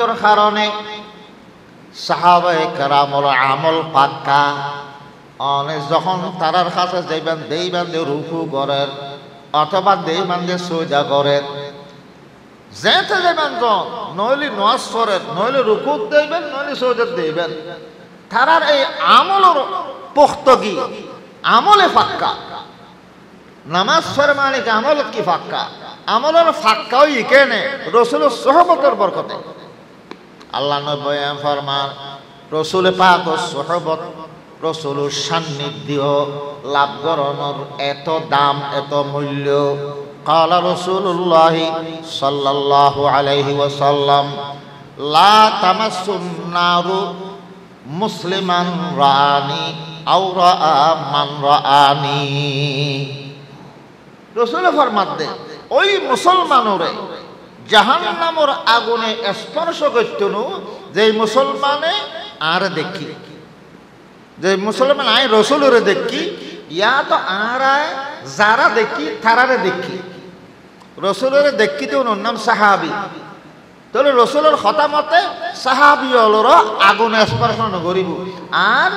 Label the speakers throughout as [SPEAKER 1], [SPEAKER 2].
[SPEAKER 1] মহব্বতের কারণে সাহাবায়ে কেরামর আমল পাক্কা অনেক যখন তারার কাছে যাইবেন দেইবেন যে রুকু করেন অথবা দেইবেন যে সুজা করেন যেতে যাবেন নইলে নামাজ পড়েন নইলে রুকু দেইবেন নইলে সুজা দেইবেন তারার এই আমলের পুখতগি আমলে পাক্কা নামাজ পড়ে মানে আমল কি পাক্কা আমলের ফাক্কা ওই কেনে রাসূলের সুহবতের বরকতে আল্লাহ নবী ফরমান রাসূল পাকের সুহবত রাসূলের সান্নিধ্য লাভ করানোর এত দাম এত মূল্য قال رسول الله صلى الله عليه وسلم لا تمس النار مسلما رآني أو رأى من رآني রাসূল ফরমাতে ওই মুসলমানরে জাহান্নামের আগুনে স্পর্শ করতনু যে মুসলমানে আর দেখি যে মুসলমান আই রাসূলরে দেখি ইয়া তো আর যারা দেখি তারারে দেখি রাসূলরে দেখি তো ওর নাম সাহাবী তাহলে রাসূলের কথা মতে সাহাবী হলরা আগুনে স্পর্শ করিব আর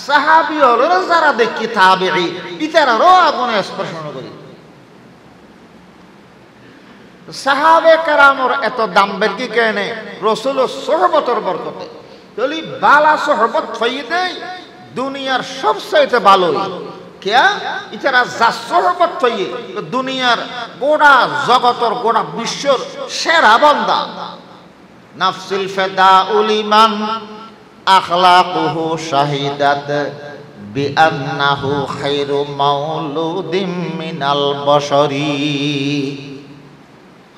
[SPEAKER 1] সাহাবী হলরা যারা দেখি তাবেঈ ইতারারও আগুনে স্পর্শ করিব সাহাবে কেরামর এত দাম বেরকি কেনে রাসূলের সুহবতের বরকতে তাহলে বালা সুহবত ফাইদে দুনিয়ার সবচেয়ে ভালো কিয়া ইতারা যা সুহবত ফাইয়ে দুনিয়ার গোটা জগতের গোটা বিশ্বর সেরা বান্দা নাফসিল ফিদাউল ইমান আখলাকুহু শাহিদাত বিআন্নাহু খায়রু মাউলুদিম মিনাল বশরি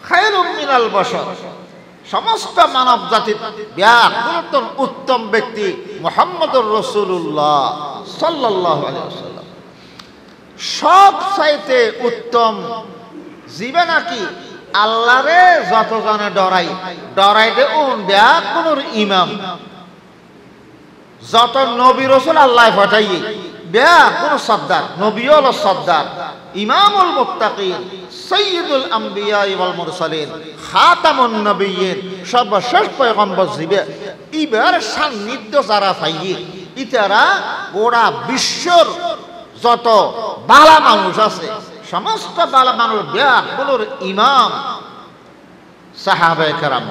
[SPEAKER 1] খায়রুম মিনাল বশর সমস্ত মানব জাতির ব্যাকুলতম উত্তম ব্যক্তি মুহাম্মদুর রাসূলুল্লাহ সাল্লাল্লাহু আলাইহি ওয়াসাল্লাম সবচাইতে উত্তম জীবে নাকি আল্লাহরে যতজনে ডরাই দে উন ব্যাকুলর ইমাম যত নবী রাসূল আল্লাহ পাঠাইয়ে ব্যাকুল সর্দার নবী হলো সর্দার ইমামুল মুত্তাকিন সাইয়্যিদুল আম্বিয়া ওয়াল মুরসালিন খাতামুন নবিয়্যিন সর্বশেষ পয়গম্বর জিবে ইবার সান্নিধ্য যারা পাইয়ে ইতারা গোটা বিশ্বর যত বালা মানুষ আছে সমস্ত বালা মানুষ ব্যাকুলর ইমাম সাহাবায়ে কেরাম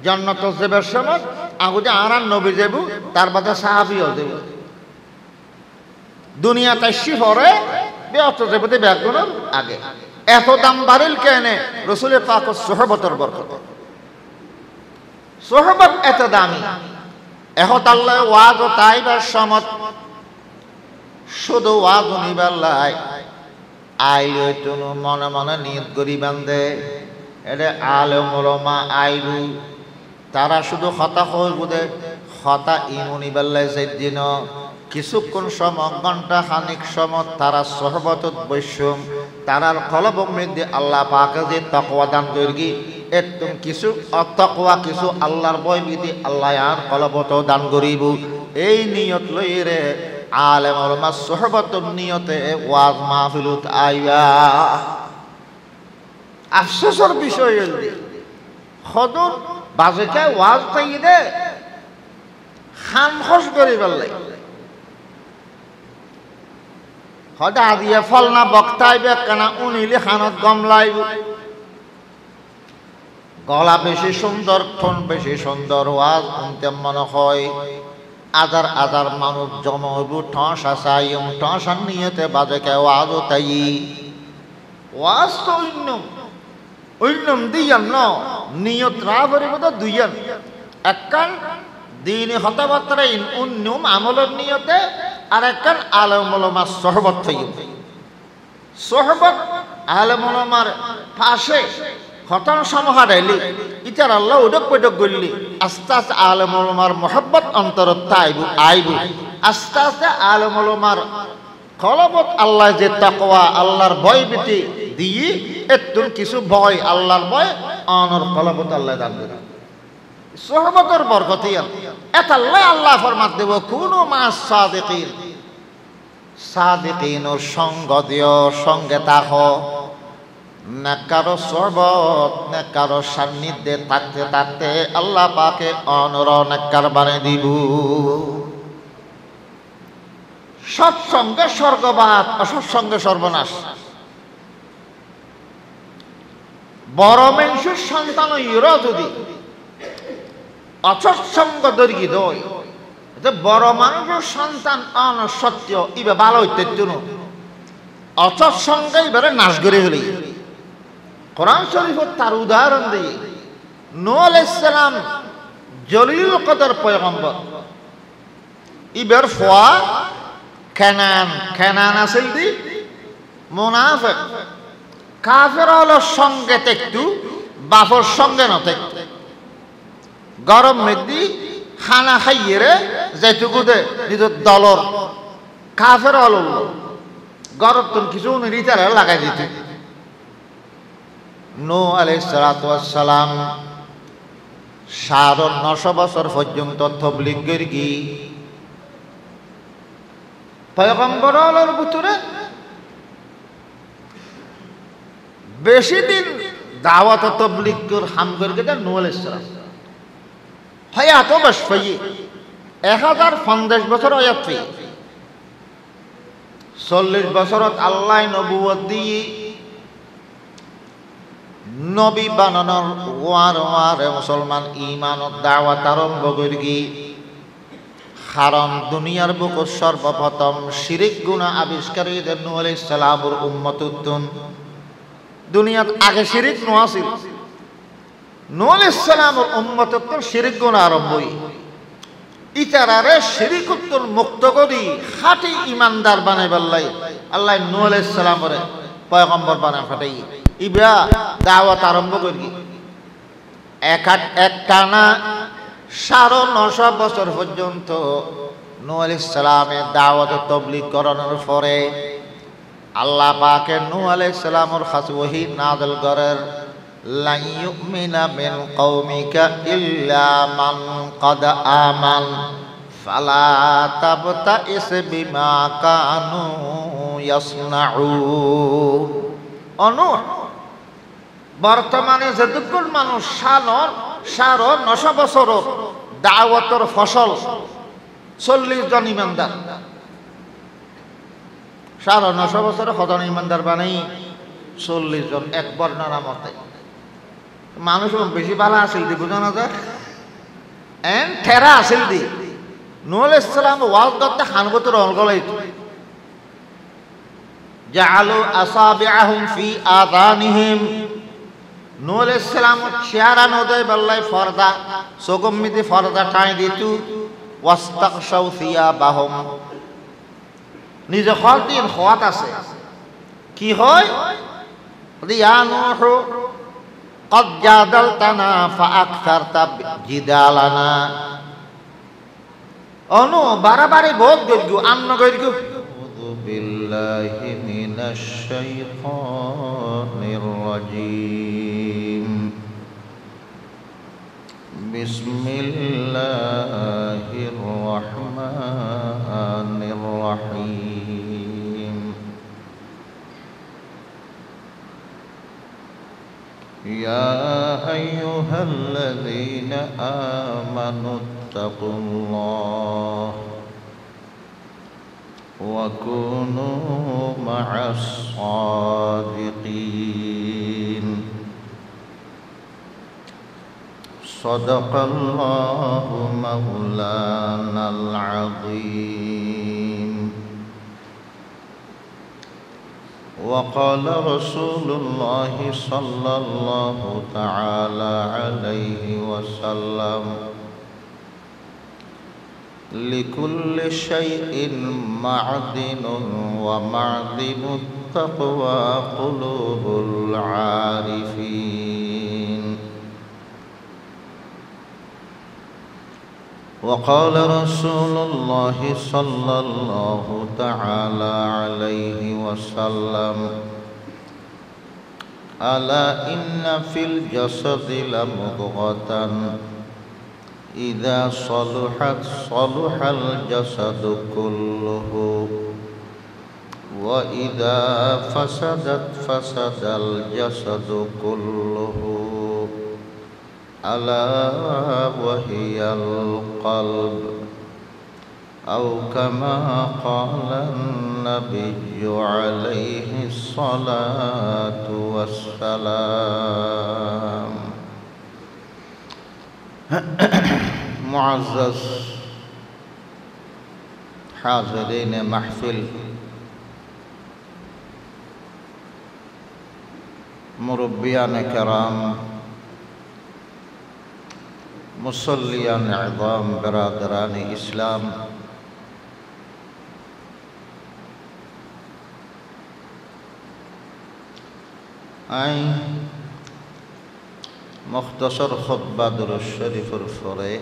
[SPEAKER 1] জান্নাত যাবার সময় আগুদে আরান নবী যাব তার বাদে সাহাবীও যাব দুনিয়া তাইশি পরে বেয়াত যাবতে ব্যাকুলর আগে এত দাম বাড়িল কেনে রাসূল পাকের সুহবতের বরকত সুহবত এত দামি এখন আল্লাহ ওয়াজ তাইবার সমত শুধু ওয়াজ নিবার লাই আইলো তুমি মনে মনে নিয়ত করি বান্দে এটা আলেম ওলামা আইলু তারা শুধু হতা হয়ে বুঝে হতা ইমুনি বেল্লাই যেদিন কিছুক্ষণ সময় ঘন্টা খানিক সময় তারা সহবতত বৈশ্যম তারার কলবম মধ্যে আল্লাহ পাকে যে তাকওয়া দান করি একদম কিছু অতাকওয়া কিছু আল্লাহর ভয় বিধি আল্লাহ আর কলবত দান করিব এই নিয়ত লই রে আলেম ওলামা সহবতর নিয়তে ওয়াজ মাহফিলত আইবা আফসোসের বিষয় হইল খদর বাজেকে ওয়াজ তাই দে খান খস করিবার লাই হদা দিয়ে ফল না বক্তাইবে কেনা উনিলে খানত গম লাইব গলা বেশি সুন্দর ঠোন বেশি সুন্দর ওয়াজ শুনতে মনে হয় আদার আদার মানুষ জমা হইব ঠসা চাইম ঠসার নিয়েতে বাজেকে ওয়াজও তাই ওয়াজ তো অন্যম দিয়ান ন নিয়ত রা করিব তো দুইয়ান একখান দিনে হতাবার্তায় অন্যম আমলের নিয়তে আর একখান আলেম ওলামার সহবত থেকে সহবত আলেম ওলামার পাশে হতান সমাহার এলি ইতার আল্লাহ উডক বৈঠক করলি আস্তে আস্তে আলেম ওলামার মহব্বত অন্তরত আইব আস্তে আস্তে আলেম ওলামার কলবত আল্লাহ যে তাকওয়া আল্লাহর ভয় ভীতি দিয়ে একটু কিছু ভয় আল্লাহর ভয় অনর কলবত আল্লাহ দান করে সহবতের বরকতি এতাল্লাহ আল্লাহ ফরমাত দেব কুনু মা সাদিকিন সাদিকিনের সঙ্গ দিও সঙ্গে তাহ নেককারো সহবত নেককারো সান্নিধ্যে থাকতে থাকতে আল্লাহ পাকে অনর নেককার বানিয়ে দিব। সৎসঙ্গে স্বর্গবাদ, অসৎসঙ্গে সর্বনাশ। বড় মানুষের সন্তান ইরা যদি অসৎসঙ্গ দর্গি দয়, বড় মানুষের সন্তান অনসত্য ইবে ভালো হইতে অসৎসঙ্গে এবারে নাশ করে হলি। কোরআন শরীফত তার উদাহরণ দিয়ে নূহ আলাইহিস সালাম জলিল কদর পয়গম্বর, ইবের ফুয়া কেনান আছিল দি মুনাফিক কাফের হলো সঙ্গে তেকতু বাপর সঙ্গে নতেকতু। গরম মেঘদি খানা খাইয়ে যেটুকু দে নিজের দলর কাফের হলো গরম তুন কিছু রিতারে লাগাই দিতে। নূহ আলাইহিস সালাম 950 বছর পর্যন্ত তাবলীগ করি পয়গম্বরের ভিতরে বেশি দিন দাওয়াত তাবলীগ কর হাম করে নূহ আলাইহিস সালাম হায়াত বস পাই 1050 বছর হায়াত পাই। 40 বছরত আল্লাহ নবুয়ত দিয়ে নবী বানানোর ওয়ারে মুসলমান ইমানত দাওয়াত আরম্ভ করি। কারণ দুনিয়ার বুকত সর্বপ্রথম শিরিক গুনাহ আবিষ্কারীদের নূহ আলাইহিস সালামের উম্মতুন। দুনিয়াত আগে শিরিক নোয়া ছিল, নূহ আলাইহিস সালামের উম্মতুন শিরিক গুনাহ আরম্ভ হই। ইতারারে শিরিকুত্তর মুক্ত করি খাঁটি ইমানদার বানাইবার লাই আল্লাহ নূহ আলাইহিস সালামের পয়গম্বর বানায় ফাটাই ইব্রা দাওয়াত আরম্ভ করি। একটানা 950 বছর পর্যন্ত নূহ আলাইহিস সালামের দাওয়াত তাবলীগ করানোর পরে আল্লাহ পাকে নূহ আলাইহিস সালামের কাছে ওহী নাযিল করেন, লা ইউমিনা মিন কওমিকা ইল্লা মান ক্বাদ আমান ফালা তাবতাইস বিমা কানু ইয়াসনাউন। অনু বর্তমানে যেটুকুন মানুষ 950 বছর দাওয়াতের ফসল 40 জন ইমানদার, 950 বছরে কজন ইমানদার বানাই 40 জন এক বর্ণনা মতে। মানুষ বেশি ভালো আসিল দি বুঝো না যায় ঠেরা আসিল দি। নূহ আলাইহিস সালাম ওয়াজ করতে হানবতুর অলগলাই জাআলু আসাবিআহুম ফি আযানিহিম। নূহ আলাইহিস সালাম চেহারা নদয় বল্লাই ফরদা সোগম্মিতি ফরদা টাই দিতু ওয়াস্তাকশাউ সিয়াবাহুম। নিজে খল দিন খোয়াত আছে কি হয় ইয়া নূহ قد جادلتنا فأكثرت جدالنا। অনু বারবারে বহুত গইগু আন্ন গইগু। আউযু বিল্লাহি মিনাশ শাইতানির রাজীম। বিসমিল্লাহির রহমানির রহিম। يا أيها الذين آمنوا اتقوا الله وكونوا مع الصادقين صدق الله مولانا العظيم وقال رسول الله صلى الله تعالى عليه وسلم لكل شيء معدن ومعدن التقوى قلوب العارفين وقال رسول الله صلى الله تعالى عليه وسلم ألا إن في الجسد لمضغة إذا صلحت صلح الجسد كله وإذا فسدت فسد الجسد كله ألا وهي القلب أو كما قال النبي عليه الصلاة والسلام. معزز حاضرین محفل، মুরব্বিয়ান کرام، মুসল্লিয়ান আযম, বিরাদরান ইসলাম, আই মুখতসর খুতবা দুরূদ শরীফের পরে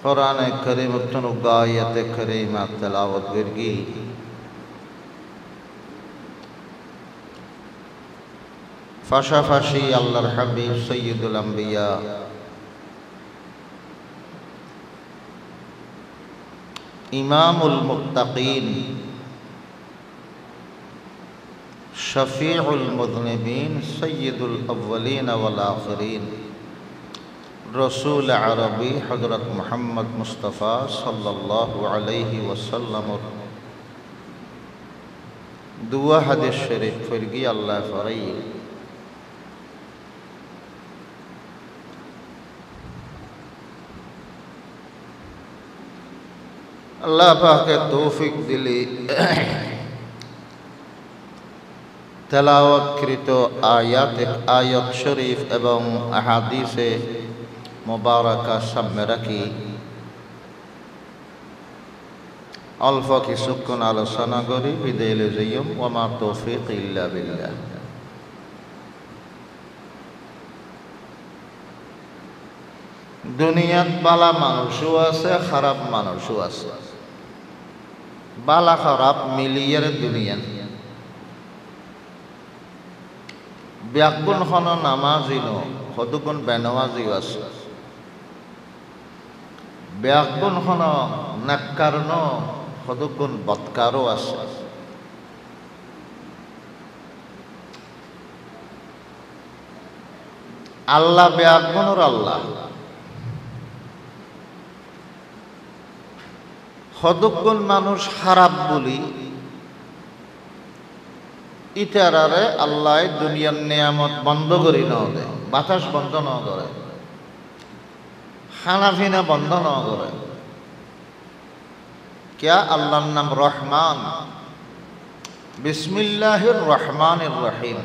[SPEAKER 1] কোরআনে কারীম উক্ত আয়াতে কারীমা তেলাওয়াত করগি। পাশাপাশি আল্লাহর হাবিব সৈয়দুল আম্বিয়া ইমামুল মুত্তাকিন শফিউল মুযনিবিন সৈয়দুল আউয়ালিন ওয়াল আখিরিন রসুল আরবি হযরত মুহাম্মদ মুস্তাফা সাল্লাল্লাহু আলাইহি ওয়াসাল্লাম দুয়া হাদিস শরীফ ফরগি আল্লাহ ফরাই। আল্লাহ পাকে তৌফিক দিলি তেলাওয়াতকৃত আয়াত শরীফ এবং আহাদিসে মুবারাকা সামনে রাখি অল্প কিছুক্ষণ আলোচনা করি বিদায় যাইম। ওয়া মা তৌফিক ইল্লা বিল্লাহ। দুনিয়াত বালা মানুষও আছে, খারাপ মানুষও আছে। বালা খারাপ মিলিয়ে দুনিয়া। ব্যাকুণ নামাজিনো সদুগুণ বেনমাজিও আছে। ব্যাকুণ নাক্কারণ সদুগুণ বৎকারও আছে। আল্লাহ ব্যাকুণর আল্লাহ, সদুগুণ মানুষ খারাপ বলি ইতারারে আল্লাহ দুনিয়ার নিয়ামত বন্ধ করি ন দেয়, বাতাস বন্ধ ন করে, খানা পিনা বন্ধ ন করে। क्या আল্লাহর নাম রহমান, বিসমিল্লাহির রহমানির রহিম।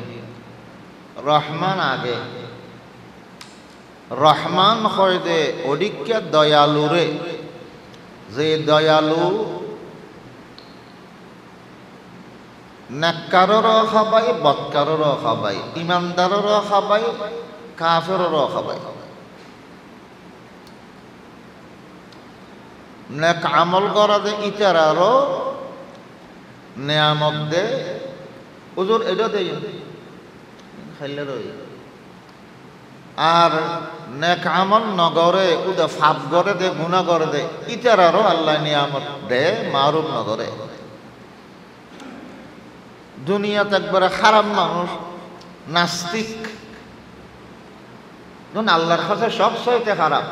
[SPEAKER 1] রহমান আগে, রহমান হয় দে অধিকা দয়ালুরে, যে দয়ালু নেককারও খাবাই, বৎকারও খাবাই, ইমানদারও খাবাই, কাফেরও খাবাই। নেক আমল করা দে ইতারারও নিয়ামত দে। হুজুর এটা দেই খাইলে রই। আর নেক আমল নগরে উদে ফাপ করে দে, গুনাহ করে দে ইতারারও আল্লাহ নিয়ামত দে, মারুফ নগরে। দুনিয়াতে একবারে খারাপ মানুষ নাস্তিক, আল্লাহর কাছে সব চাইতে খারাপ।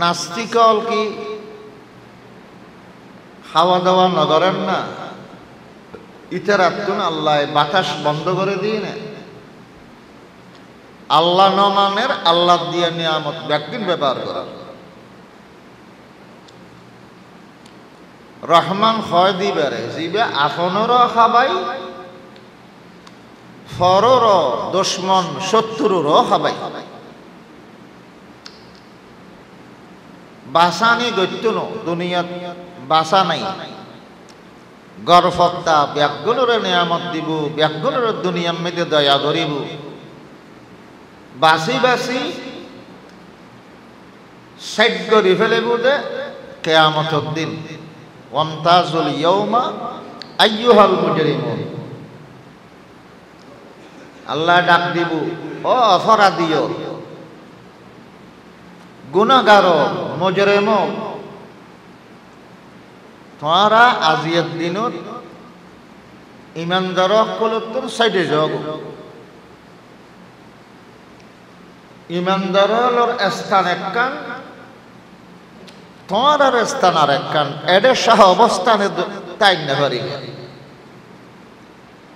[SPEAKER 1] নাস্তিক হল কি খাওয়া দাওয়া নগরেন না, ইতারাতুন আল্লাহ বাতাস বন্ধ করে দিয়ে না। আল্লাহ নমানের আল্লাহ দিয়ে নিয়ামত ব্যক্তির ব্যবহার করা। রহমান হয় দিবারে জিবে আপনরও খাবাই, ফররও দুশ্মন শত্রুরও খাবাই। বাসানি গত্যুন দুনিয়াত বাসা নাই। গর্ভক্তা ব্যাগুণের নিয়ামত দিব, ব্যাগুণের দুনিয়ার মধ্যে দয়া করিব। বাসি বাসি সাইড করি ফেলিব দে কিয়ামতের দিন। ওয়ামতাজুল ইয়াউমা আইয়ুহাল মুজরিমুন। আল্লাহ ডাক দিব, ও অপরাধীও, গুনাহগার, মুজরিম, তোমারা আজিয়ের দিনত ইমানদার সকলতর সাইডে যাও ইমানদারর স্থান একখান তোমার আর স্থান আর একখান এদের সহ অবস্থানে তাই না পারি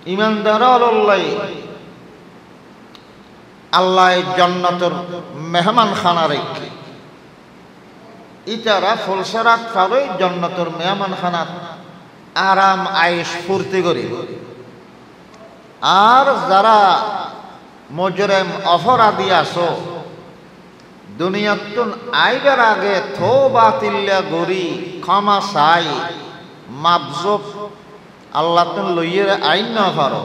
[SPEAKER 1] ইমানদার আল্লাহ জান্নাতের মেহমান খানা রেখে ইতারা ফুলসরাত পাবে জান্নাতের মেহমান খানা আরাম আয়েশ ফুর্তি করি আর যারা মুজরিম অপরাধী আছো দুনিয়াতুন আইবার আগে তওবা তিল্লা গরি ক্ষমা চাই মাপজব আল্লাহ তুন লইয়ে আইন না পারো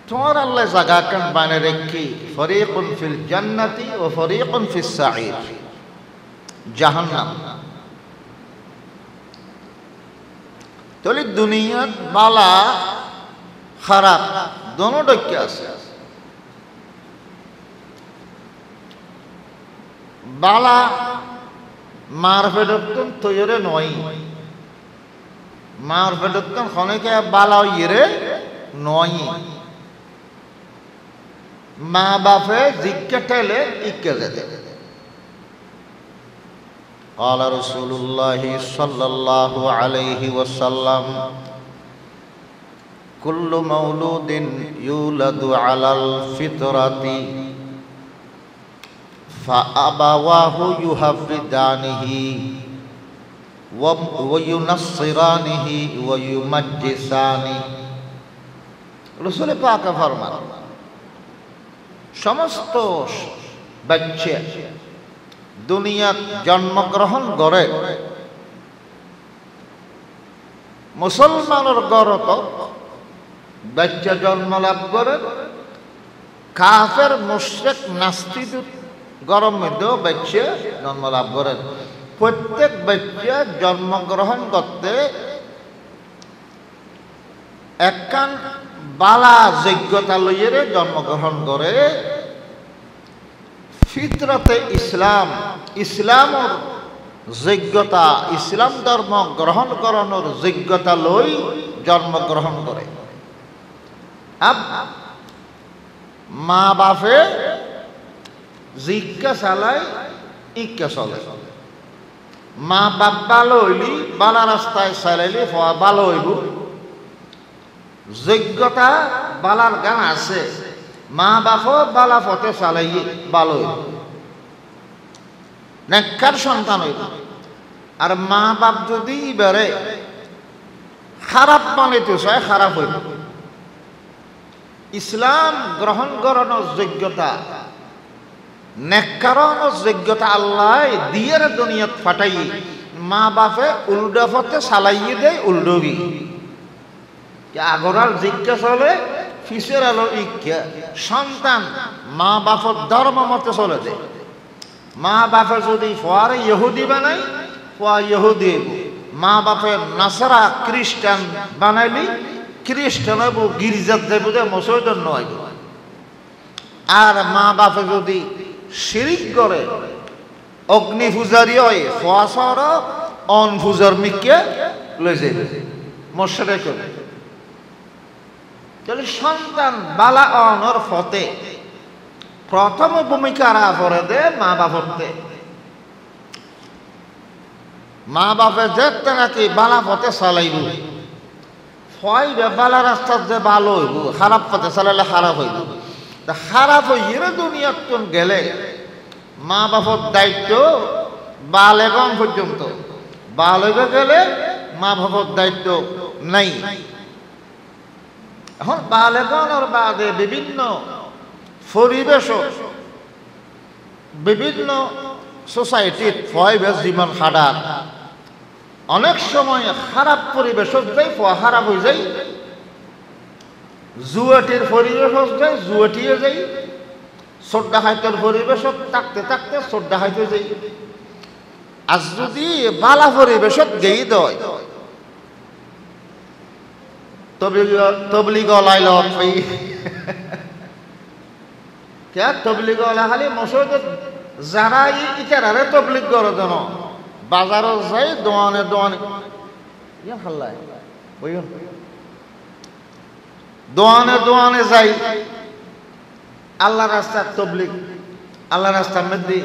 [SPEAKER 1] তোমার আল্লাহ জায়গা কান বানে রেখি ফরিকুন ফিল জান্নাতি ও ফরিকুন ফিস সাঈর জাহান্নাম তাহলে দুনিয়াত বালা খারাপ দোনো ডকে আছে বালা মার ফেডত্তন তৈরে নয় মার ফেডত্তন খনেকে বালা ইরে নয় মা বাপে জিজ্ঞে ঠেলে ইকে যেতে قال رسول الله صلى الله عليه وسلم كل مولود يولد على الفطرة فأبواه يهودانه وينصرانه ويمجسانه رسول পাক ফরমান সমস্ত বাচ্চা দুনিয়াত জন্মগ্রহণ করে মুসলমানের গরত বাচ্চা জন্ম লাভ করে কাফের মুশরিক নাস্তিক গরম মধ্যেও বাচ্চা জন্ম লাভ করে প্রত্যেক বাচ্চা জন্মগ্রহণ করতে একখান বালা যোগ্যতা লইয়ে জন্মগ্রহণ করে ফিতরতে ইসলাম ইসলামর যোগ্যতা ইসলাম ধর্ম গ্রহণ করানোর যোগ্যতা লই জন্মগ্রহণ করে মা বাপে জিজ্ঞা চালায় ইজ্ঞা চলে মা বাপ ভালো হইলি বালা রাস্তায় চালাইলি ভালো হইব যোগ্যতা বালার গান আছে মা বাপও বালা পথে চালাইয়ে ভালো হইব নেককার সন্তান হইব আর মা বাপ যদি এবারে খারাপ বানাইতে চায় খারাপ হইব ইসলাম গ্রহণ করানোর যোগ্যতা নেককারানোর যোগ্যতা আল্লাহ দিয়ে দুনিয়াত ফাটাই মা বাপে উল্টা পথে চালাইয়ে দেয় উল্ডবি আগরাল জিজ্ঞা চলে ফিসের আলো ইজ্ঞা সন্তান মা বাপের ধর্ম মতে চলে দেয় মা বাপে যদি ফোয়ারে ইহুদি বানাই ফোয়া ইহুদি মা বাপের নাসারা খ্রিস্টান বানাইলি খ্রিস্টান হইব গির্জাত যাইব যে মুসলমান নয় আর মা বাপে যদি শিরিক করে অগ্নি পূজারি হয় ফোয়া সর অন পূজার মিকে লই যাইবে মশরে করে তাহলে সন্তান বালা অনর ফতে প্রথম ভূমিকা পরে দে মা বাপতে মা বাপে যেতে নাকি বালা পথে চালাইব ফয়বে বালা রাস্তার যে ভালো হইব খারাপ পথে চালাইলে খারাপ হইব খারাপ হইয়ে দুনিয়াত গেলে মা বাপর দায়িত্ব বালেগন পর্যন্ত বাল হইবে গেলে মা বাপর দায়িত্ব নাই এখন বালেগনের বাদে বিভিন্ন পরিবেশ বিভিন্ন সোসাইটির পরিবেশ জীবন খারাপ অনেক সময় খারাপ পরিবেশ যায় খারাপ হয়ে যায় জুয়াটির পরিবেশ যায় জুয়াটিয়ে যাই শ্রদ্ধা হাইতের পরিবেশ থাকতে থাকতে শ্রদ্ধা হাইতে যাই আর যদি বালা পরিবেশত গেই দয় তবলিগ লাইল তবলিগ খালি মসজিদ যারা ইটারে তবলিগ করে দেন বাজারও যাই দোয়ানে দোয়ানে ইয়া হাল্লায় বইন দোয়ানে দোয়ানে যাই আল্লাহ রাস্তার তবলিগ আল্লাহ রাস্তার মধ্যে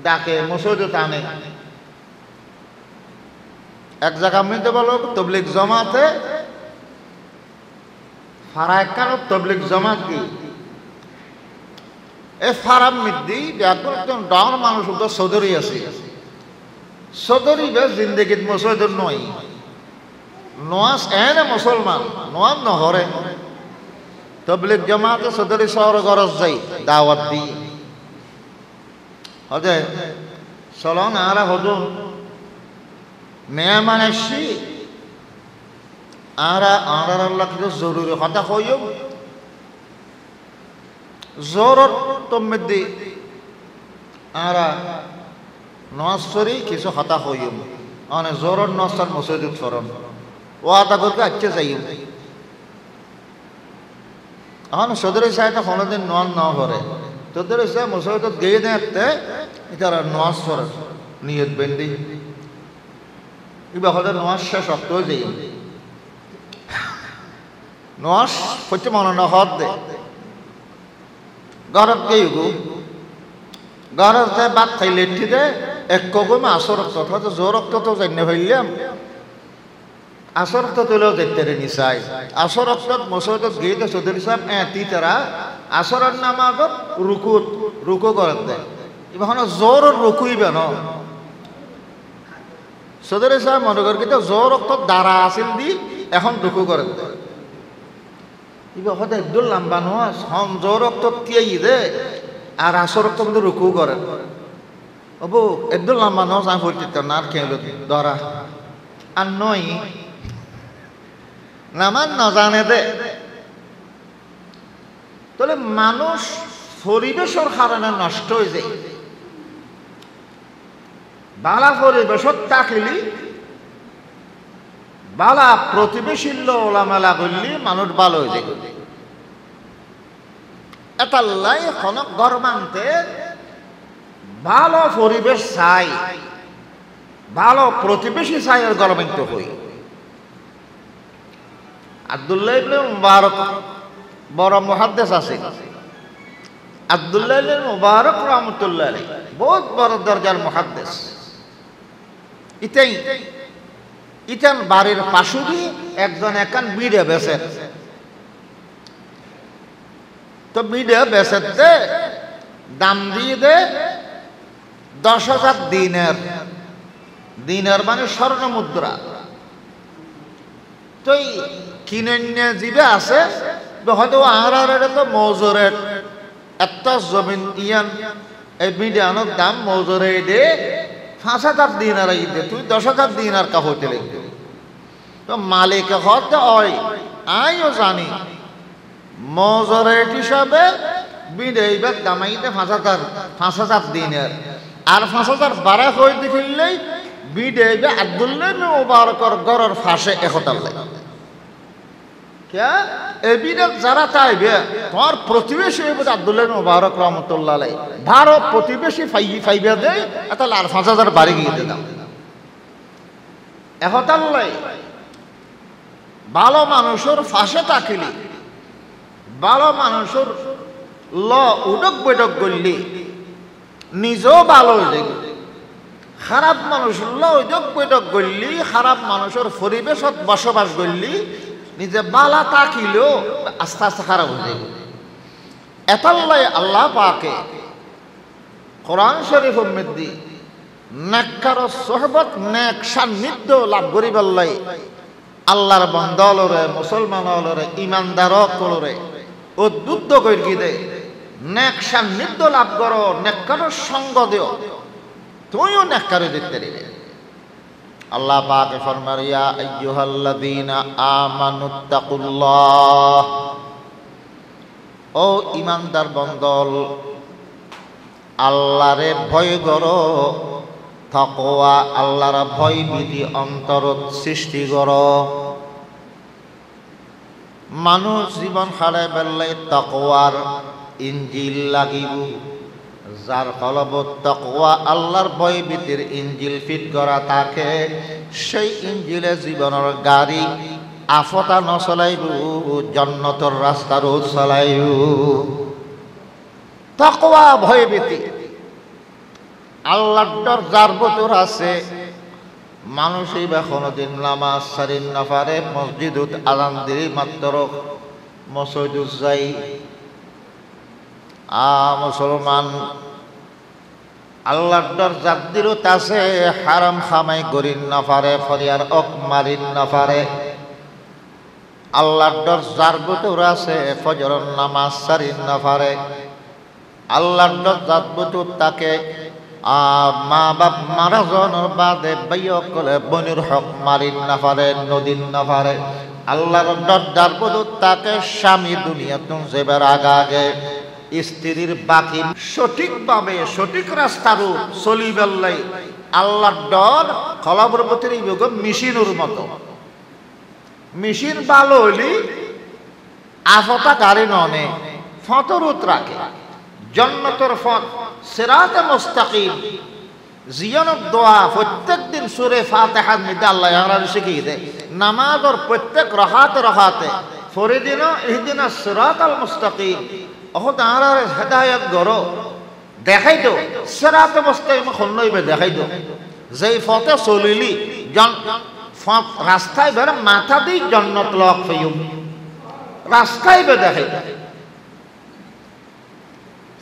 [SPEAKER 1] ডাকে মসজিদে টানে এক জায়গা মধ্যে বলো তবলিগ জমাতে ফারায় কেন তবলিগ জমাত কি এ ফারাম মিদ্দি ব্যাকুল একজন ডাউন মানুষ তো চৌধুরী আছে চৌধুরী বে জিন্দগিত মসজিদ নয় নোয়াজ এনে মুসলমান নোয়াজ নহরে তবলিগ জমাতে চৌধুরী শহর গরজ যাই দাওয়াত দি হজে চলন আরা হজুন মেহমান এসছি আরা আরার আল্লাহ কিছু জরুরি কথা কইও জোরত তোমদি আরা নসরি কিছু কথা কইও মানে জোরত নসর মসজিদ ফরন ও আতা করকে আচ্ছা যাইও এখন সদরে সাহেব কোনোদিন নন ন করে তোদের সাহেব মসজিদ গিয়ে দেখতে এটা নস ফর নিয়ত বেন্দি এবার হলে নস শেষ অক্ট যাই নস হচ্ছে মনে হদ দে গরত গেই গো গরত যায় বাদ খাইলে ঠিকে এক কগমে আসর রক্ত হয়তো জোর রক্ত তো জানি ফেললাম আসর রক্ত তুলেও দেখতে নিচাই আসর রক্ত মসজিদত গিয়ে চৌধুরী সাহেব এতি তারা আসরের নাম আগত রুকু গরত দেয় এবার জোর রুকুইবে ন চৌধুরী সাহেব মনে করি কিন্তু জোর রক্ত দ্বারা আছিল দি এখন রুকু গরত দেয় এবার হয়তো একদম লম্বা নোয়া জোর রক্ত তিয়াই দে আর আসর রক্ত মধ্যে রুকু করে অবু একদম লম্বা নোয়া আমি বলতে না আর খেয়ে ধরা আর নয় নামান না জানে দে তাহলে মানুষ পরিবেশের কারণে নষ্ট হয়ে যায় বালা পরিবেশত থাকলি বালা প্রতিবেশীর ওলামেলা করলি মানুষ ভালো হয়ে যায় এটাল্লাই এখন গরমান্তে ভালো পরিবেশ চাই ভালো প্রতিবেশী চাই আর গরমান্ত হই আব্দুল্লাহ ইবনে মুবারক বড় মুহাদ্দিস আছে আব্দুল্লাহ ইবনে মুবারক রাহমাতুল্লাহ আলাইহি বহুত বড় দরজার মুহাদ্দিস ইতান বাড়ির পাশুরি একজন একান বিড়ে বেচে তো বিড়ে বেচে দে দাম দিয়ে দে 10,000 দিনের মানে স্বর্ণ মুদ্রা তো কিনে নিয়ে জিবে আছে হয়তো আর তো মজুরের একটা জমিন ইয়ান এই বিড়ানোর দাম মজুরে দে 5,000 দিনার দে তুই 10,000 দিনার কা হইতে লিখবে তো মালিক হতে হয় আমিও জানি মজুরের হিসাবে বিড়াইবার দামাইতে 5,000 দিনের আর 5,000 বাড়া হয়ে দেখিলেই বিড়াইবে আব্দুল্লাহ ইবনে মুবারকর ঘরের ফাঁসে 1,000 লাগে क्या এবিরা যারা চাইবে তোমার প্রতিবেশী আব্দুল্লাহ ইবনে মুবারক রাহমাতুল্লাহ আলাইহি ভারো প্রতিবেশী ফাইবে দে তাহলে আর 5,000 বাড়ি গিয়ে দাও 1,000 ভালো মানুষের ফাঁসে থাকিলি ভালো মানুষের ল উডক বৈঠক করলি নিজেও ভালো হয়ে যাবে খারাপ মানুষ ল উডক বৈঠক করলি খারাপ মানুষের পরিবেশত বসবাস করলি নিজে বালা তাকিলেও আস্তে আস্তে খারাপ হয়ে যাবে এতাল্লাই আল্লাহ পাকে কোরআন শরীফের মধ্যে নেককার সোহবত নেক সান্নিধ্য লাভ করিবার লাই আল্লাহর বান্দালরে মুসলমানলরে ইমানদারকলরে উদ্বুদ্ধ করি দে নেক সান্নিধ্য লাভ করো নেককার সঙ্গ দিও তুমিও নেককারে দেখতে দিবে আল্লাহ পাক ফরমান ইয়া আইয়ুহাল্লাযীনা আমানুত্তাকুল্লাহ ও ঈমানদার বান্দাল আল্লাহরে ভয় করো তাকওয়া আল্লাহর ভয় বিধি অন্তরত সৃষ্টি করো মানুষ জীবন হারায় বেলায় তাকওয়ার ইঞ্জিল লাগিব যার কলবত তাকওয়া আল্লাহর ভয় ভীতির ইঞ্জিল ফিট করা থাকে, সেই ইঞ্জিলে জীবনের গাড়ি আফতা নচলাইব, জান্নাতের রাস্তা রোজ চলাইব। তাকওয়া ভয় ভীতি আল্লাহর ডর যার ভিতর আছে, মানুষই বা কোনোদিন নামাজ সারিন না পারে, মসজিদত আজান দিলেই মাত্র মসজিদত যাই। মুসলমান আল্লাহর ডর যার দিলত আছে, হারাম খামাই করিন না পারে, ফরিয়ার অক মারিন না পারে। আল্লাহর ডর যার ভিতর আছে, ফজরের নামাজ সারিন না পারে। আল্লাহর ডর যার ভিতর তাকে মা বাপ মারা জনের বাদে বাইয় করে বনির হক মারিন না পারে, নদীন না পারে। আল্লাহর ডর যার ভিতর তাকে স্বামী দুনিয়াতুন যেবার আগে স্ত্রীর বাকি সঠিকভাবে সঠিক রাস্তার চলিবেলাই। আল্লাহর ডর কলবর ভিতরে মেশিনের মতো। মেশিন ভালো হইলি আফতা গাড়ি ননে ফতরুত রাখে, জান্নাতের পথ সিরাতে মুস্তাকিম জিয়ানত দোয়া প্রত্যেক দিন সূরা ফাতিহার মধ্যে আল্লাহ আমরা শিখিয়ে দেয়। নামাজের প্রত্যেক রাকাতে ফরিদিন ইহদিনাস সিরাতাল মুস্তাকিম অহত আমরা হেদায়েত গরো দেখাই তো সিরাতে মুস্তাকিম খন্নইবে দেখাই তো যেই পথে চলিলি রাস্তায় বের মাথা দিয়ে জান্নাত লাভ হইব, রাস্তায় বে দেখাই।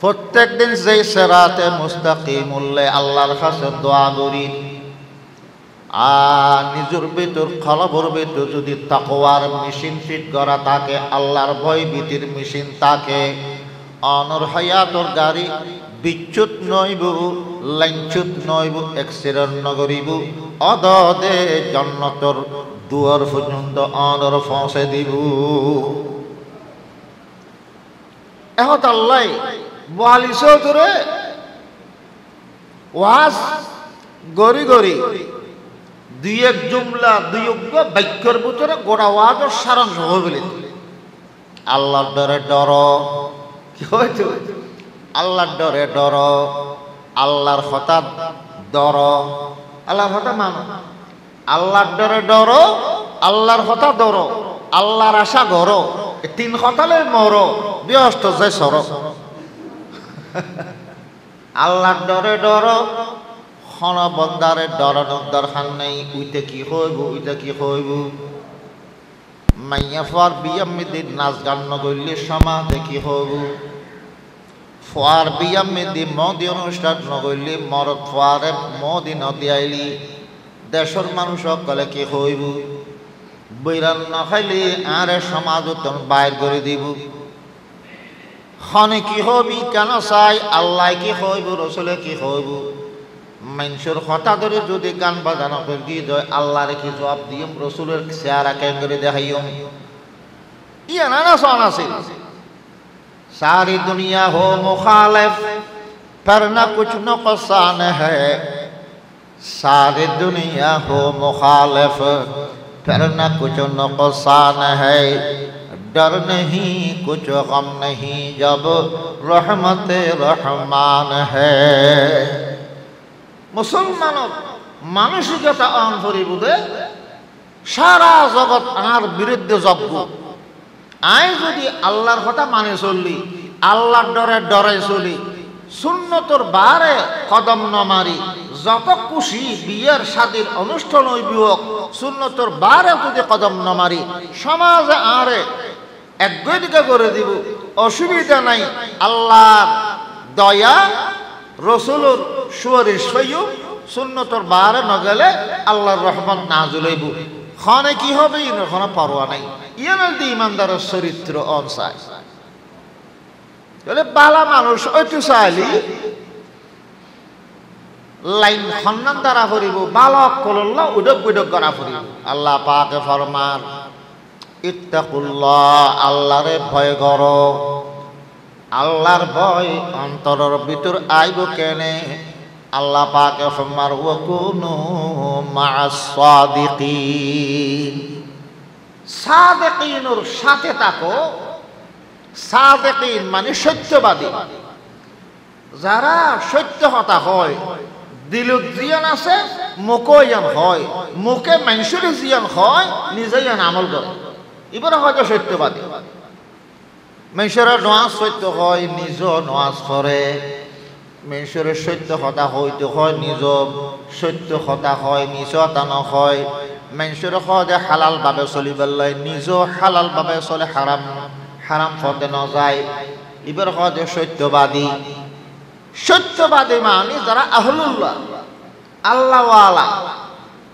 [SPEAKER 1] প্রত্যেক দিন যেই সিরাতে মুস্তাকিম উল্লে আল্লাহর কাছে দোয়া করি, আর নিজের ভিতর কলবর ভিতর যদি তাকওয়ার মেশিন ফিট করা থাকে, আল্লাহর ভয় ভীতির মেশিন থাকে, অনর হায়াতর গাড়ি বিচ্যুত নইব, লাইনচ্যুত নইব, অ্যাক্সিডেন্ট নগরিব, অদদে জান্নাতের দুয়ার পর্যন্ত অনর পৌঁছে দিব। এখন আল্লাহ বয়ালিশও ধরে ওয়াজ গড়ি গড়ি দুই এক জুমলা দুই বাক্যর ভিতরে গোড়া ওয়াজের সারাংশ হয়ে গেল। আল্লাহর ডরে ডর, কি হয়েছে? আল্লাহর ডরে ডর, আল্লাহর কথা ডর, আল্লাহর কথা মানো। আল্লাহর ডরে ডর, আল্লাহর কথা ডর, আল্লাহর আশা গর, তিন কথালে মর ব্যস্ত যে সর। আল্লাহর ডরে ডর, খন বন্দারে ডরানোর দরকার নেই। উইতে কি হইব, উইতে কি হইব। মাইয়া ফোয়ার বিয়াম মেদিন নাচ গান নগরলে সমাজে কি হইব। ফোয়ার বিয়াম মেদি মদি অনুষ্ঠান নগরলে মরদ ফোয়ারে মদি নদী আইলি দেশের মানুষ সকলে কি হইব। বৈরান নখাইলে আরে সমাজ বাইর করে দিব। খনে কি হবি কেন চাই, আল্লাহ কি হইব, রসুলে কি হইব। মানুষের কথা ধরে যদি গান বাজানো করে দেয়, আল্লাহর কি জবাব দিম, রসুলের চেহারা কেন করে দেখাইম। ইয়া না সন আছে। सारी दुनिया हो मुखालिफ पर न कुछ नुकसान है, सारी दुनिया हो मुखालिफ पर न कुछ नुकसान है, डर नहीं कुछ गम नहीं जब रहमत रहमान है। मुसलमान मानसिकता आन फरिबुदे सारा जगत आर बिरुद्धे जब्ब। आय যদি আল্লাহর কথা মানে চললি, আল্লাহর ডরে ডরে চলি, সুন্নতর বারে কদম ন মারি, যত খুশি বিয়ের শাদীর অনুষ্ঠান হইব সুন্নতর বারে যদি কদম ন মারি, সমাজে আরে একদিকে করে দিব, অসুবিধা নাই। আল্লাহর দয়া রসুলের সুয়ারিশ হইও, সুন্নতর বারে ন গেলে আল্লাহর রহমত নাযিল হইব। খনে কি হবে কোনো পরোয়া নাই। ইয়ানাল দি ইমানদারের চরিত্র অনসাই বলে বালা মানুষ ওইটু চাইলি লাইন খন্নান দ্বারা ফুরিব, বালক কলল্লা উডক উডক করা ফুরিব। আল্লাহ পাকে ফরমান ইত্তাকুল্লাহ, আল্লাহরে ভয় করো। আল্লাহর ভয় অন্তরের ভিতর আইব কেনে? আল্লাহ পাকে ফরমান ওয়াকুনু মা'আস সাদিকিন, সাদিকিনের সাথে থাকো। সাদিকিন মানে সত্যবাদী, যারা সত্য কথা হয় দিলত জিয়ান আছে মুখও ইয়ান হয় মুখে মানুষের জিয়ান হয় নিজে ইয়ান আমল করে এবারে হয়তো সত্যবাদী মানুষের নমাজ সত্য হয় নিজ নমাজ পড়ে মানুষের সত্য কথা হইতে হয় নিজ সত্য কথা হয় নিজ তা নয় মানুষের সহজে হালাল ভাবে চলিবার লাই নিজ হালাল ভাবে চলে হারাম হারাম পথে ন যায় এবার সহজে সত্যবাদী সত্যবাদী মানে যারা আহলুল্লাহ আল্লাহওয়ালা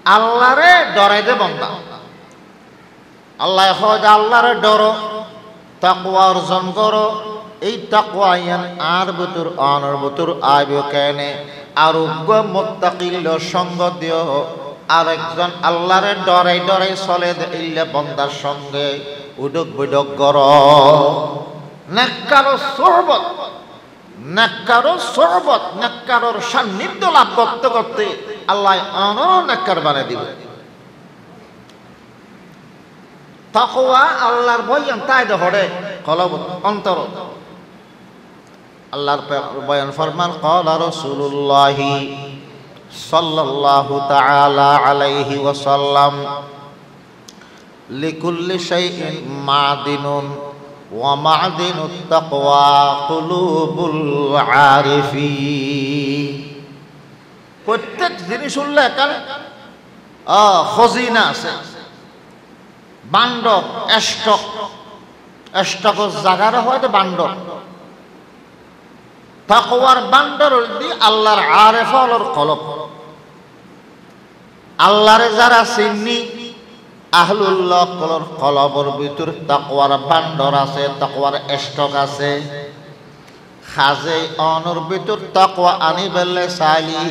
[SPEAKER 1] আল্লাহরে ডরাইতে বন্দা আল্লাহ সহজে আল্লাহরে ডরো তাকওয়া অর্জন করো এই তাকওয়া ইয়ান আর বুতুর অনর বুতুর আইব কেনে আরোগ্য মুত্তাকিল সঙ্গ দিও আর একজন আল্লাহরে ডরাই ডরাই চলে ইল্লে বন্দার সঙ্গে উদক বৈদক কর নেককারো সোহবত নেককারো সোহবত নেককারোর সান্নিধ্য লাভ করতে করতে আল্লাহ অনর নেককার বানিয়ে দিবে তাকওয়া আল্লাহর বয়ান তাই ধরে কলব অন্তর আল্লাহর বয়ান ফরমান ক্বালা রাসূলুল্লাহ সাল্লাল্লাহু তাআলা আলাইহি ওয়াসাল্লাম লিকুল্লি শাইইন মাদিনুন ওয়া মাদিনুত তাকওয়া কুলুবুল আরিফিন প্রত্যেক জিনিস উল্লেখ কার খজিনা আছে বান্ডব স্টক জাগার হয়তো বান্ডব তাকওয়ার বান্ডর দি আল্লাহর আরেফ আলোর কলব আল্লাহরে যারা চিনি আহলুল্লাহ কলর কলবর ভিতর তাকওয়ার বান্ডর আছে তাকওয়ার স্টক আছে খাজে অনর ভিতর তাকওয়া আনি বেলে চাইলি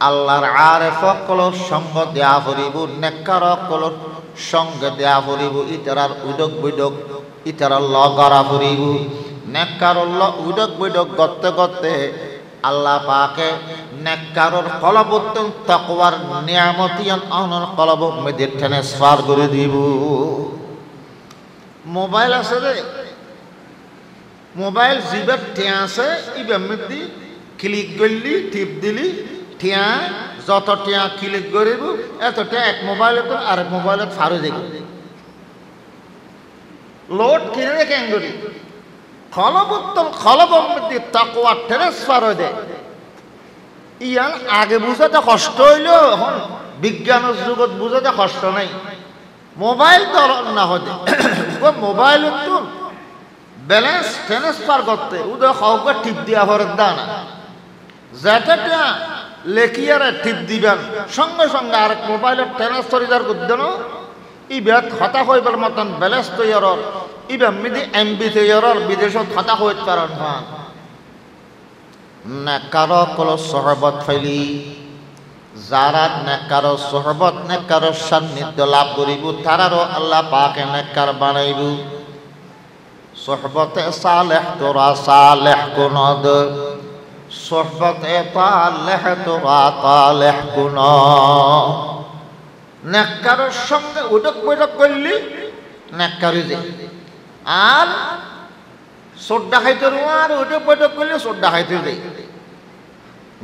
[SPEAKER 1] আল্লাহর আরেফ কলর সঙ্গ দেয়া করিব নেককার কলর সঙ্গে দেয়া করিব ইতারার উদক বৈদক ইতারার ল গড়া করিব নেককারর ল উদক বৈদক করতে করতে আল্লাহ পাকে নেককারর কলবুত্তম তাকওয়ার নিয়ামতিয়ান অনর কলব মধ্যে ট্রান্সফার করে দিব মোবাইল আছে রে মোবাইল জিবার টিয়া আছে ইবার মধ্যে ক্লিক করলি টিপ দিলি টিয়া যত টিয়া ক্লিক করিব এত টিয়া এক মোবাইলে তো আরেক মোবাইলে ফারু যাব লোড কিনে রেখে করি খলবুত্তম খলবর মধ্যে তাকওয়া ট্রান্সফার হয়ে দেয় ইয়ান আগে বুঝাতে কষ্ট হইলো এখন বিজ্ঞানের যুগত বুঝাতে কষ্ট নাই মোবাইল তো না হতে মোবাইল তো ব্যালেন্স ট্রান্সফার করতে উদয় কাউকে টিপ দিয়া ভরের দা না যেটা লেখিয়ারে টিপ দিবেন সঙ্গে সঙ্গে আরেক মোবাইলের ট্রান্সফার ইদার করতেন ই বেত হতা হইবার মতন ব্যালেন্স তৈয়ার ইবা মিদি এমবি তৈয়ার বিদেশত হতা হইতে পারেন হন নেককার কল সহবত ফেলি যারা নেককার সহবত নেককার সান্নিধ্য লাভ করিব তারারও আল্লাহ পাকে নেককার বানাইব সহবতে সালেহ তোরা সালেহ কুনদ সহবতে তালেহ তোরা তালেহ কুন নেককারের সঙ্গে উদক বৈঠক করলি নেককারি যে আর সোড্ডা খাইতে আর উদক বৈঠক করলে সোড্ডা খাইতে যাই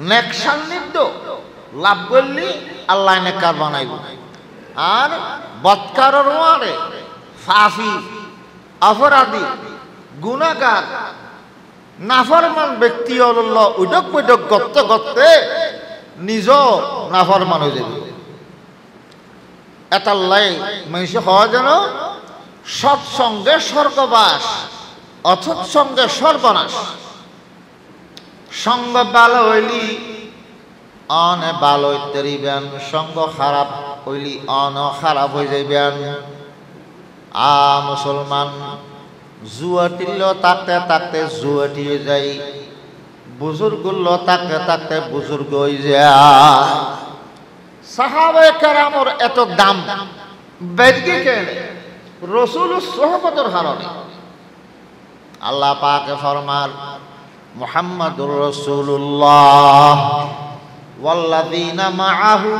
[SPEAKER 1] নেক সান্নিধ্য লাভ করলি আল্লাহ নেককার বানাইব আর বৎকারের ওয়ারে ফাফি অপরাধী গুনাহগার নাফরমান ব্যক্তি হল উদক বৈঠক করতে করতে নিজ নাফরমান হয়ে যাবে এতাল্লাই মানুষ হওয়া যেন সৎসঙ্গে স্বর্গবাস অসৎসঙ্গে সর্বনাশ সঙ্গ ভালো হইলি অনে ভালো হইতে দিবেন সঙ্গ খারাপ হইলি অন খারাপ হয়ে যাইবেন মুসলমান জুয়াটিল থাকতে থাকতে জুয়াটি হয়ে যাই বুজুর্গুল থাকতে থাকতে বুজুর্গ হয়ে যায় সাহাবায়ে কেরামের এত দাম বেদকি কেন রাসূল সোহবতের কারণে আল্লাহ পাকে ফরমান মুহাম্মাদুর রাসূলুল্লাহ ওয়াল্লাযীনা মাআহু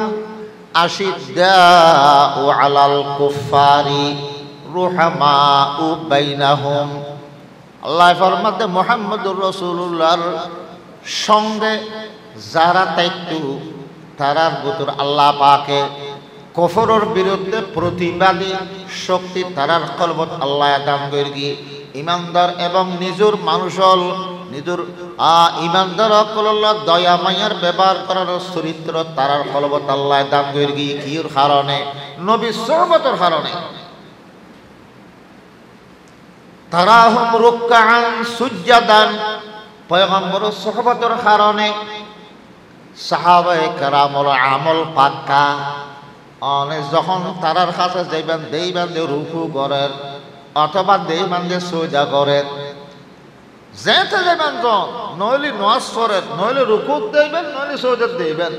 [SPEAKER 1] আশিদ্দাউ আলাল কুফারি রুহামাউ বাইনাহুম আল্লাহ ফরমাতে মুহাম্মাদুর রাসূলুল্লাহর সঙ্গে যারা তাইতু তারার ভিতর আল্লাহ পাকে কফরের বিরুদ্ধে প্রতিবাদী শক্তি তারার কলবত আল্লাহ দান করি ইমানদার এবং নিজের মানুষল নিজের ইমানদার অকল্লা দয়া মায়ার ব্যবহার করার চরিত্র তারার কলবত আল্লাহ দান করি কির কারণে নবী সহবতর কারণে তারা হুম রুক্কান সুজ্জাদান পয়গম্বর সহবতর কারণে সাহাবায়ে কেরামর আমল পাক্কা অনেক যখন তারার কাছে যাইবেন দেইবেন যে রুকু করেন অথবা দেইবেন যে সোজা করেন যেতে যাবেন নইলে নামাজ পড়েন নইলে রুকু দেইবেন নইলে সোজা দেইবেন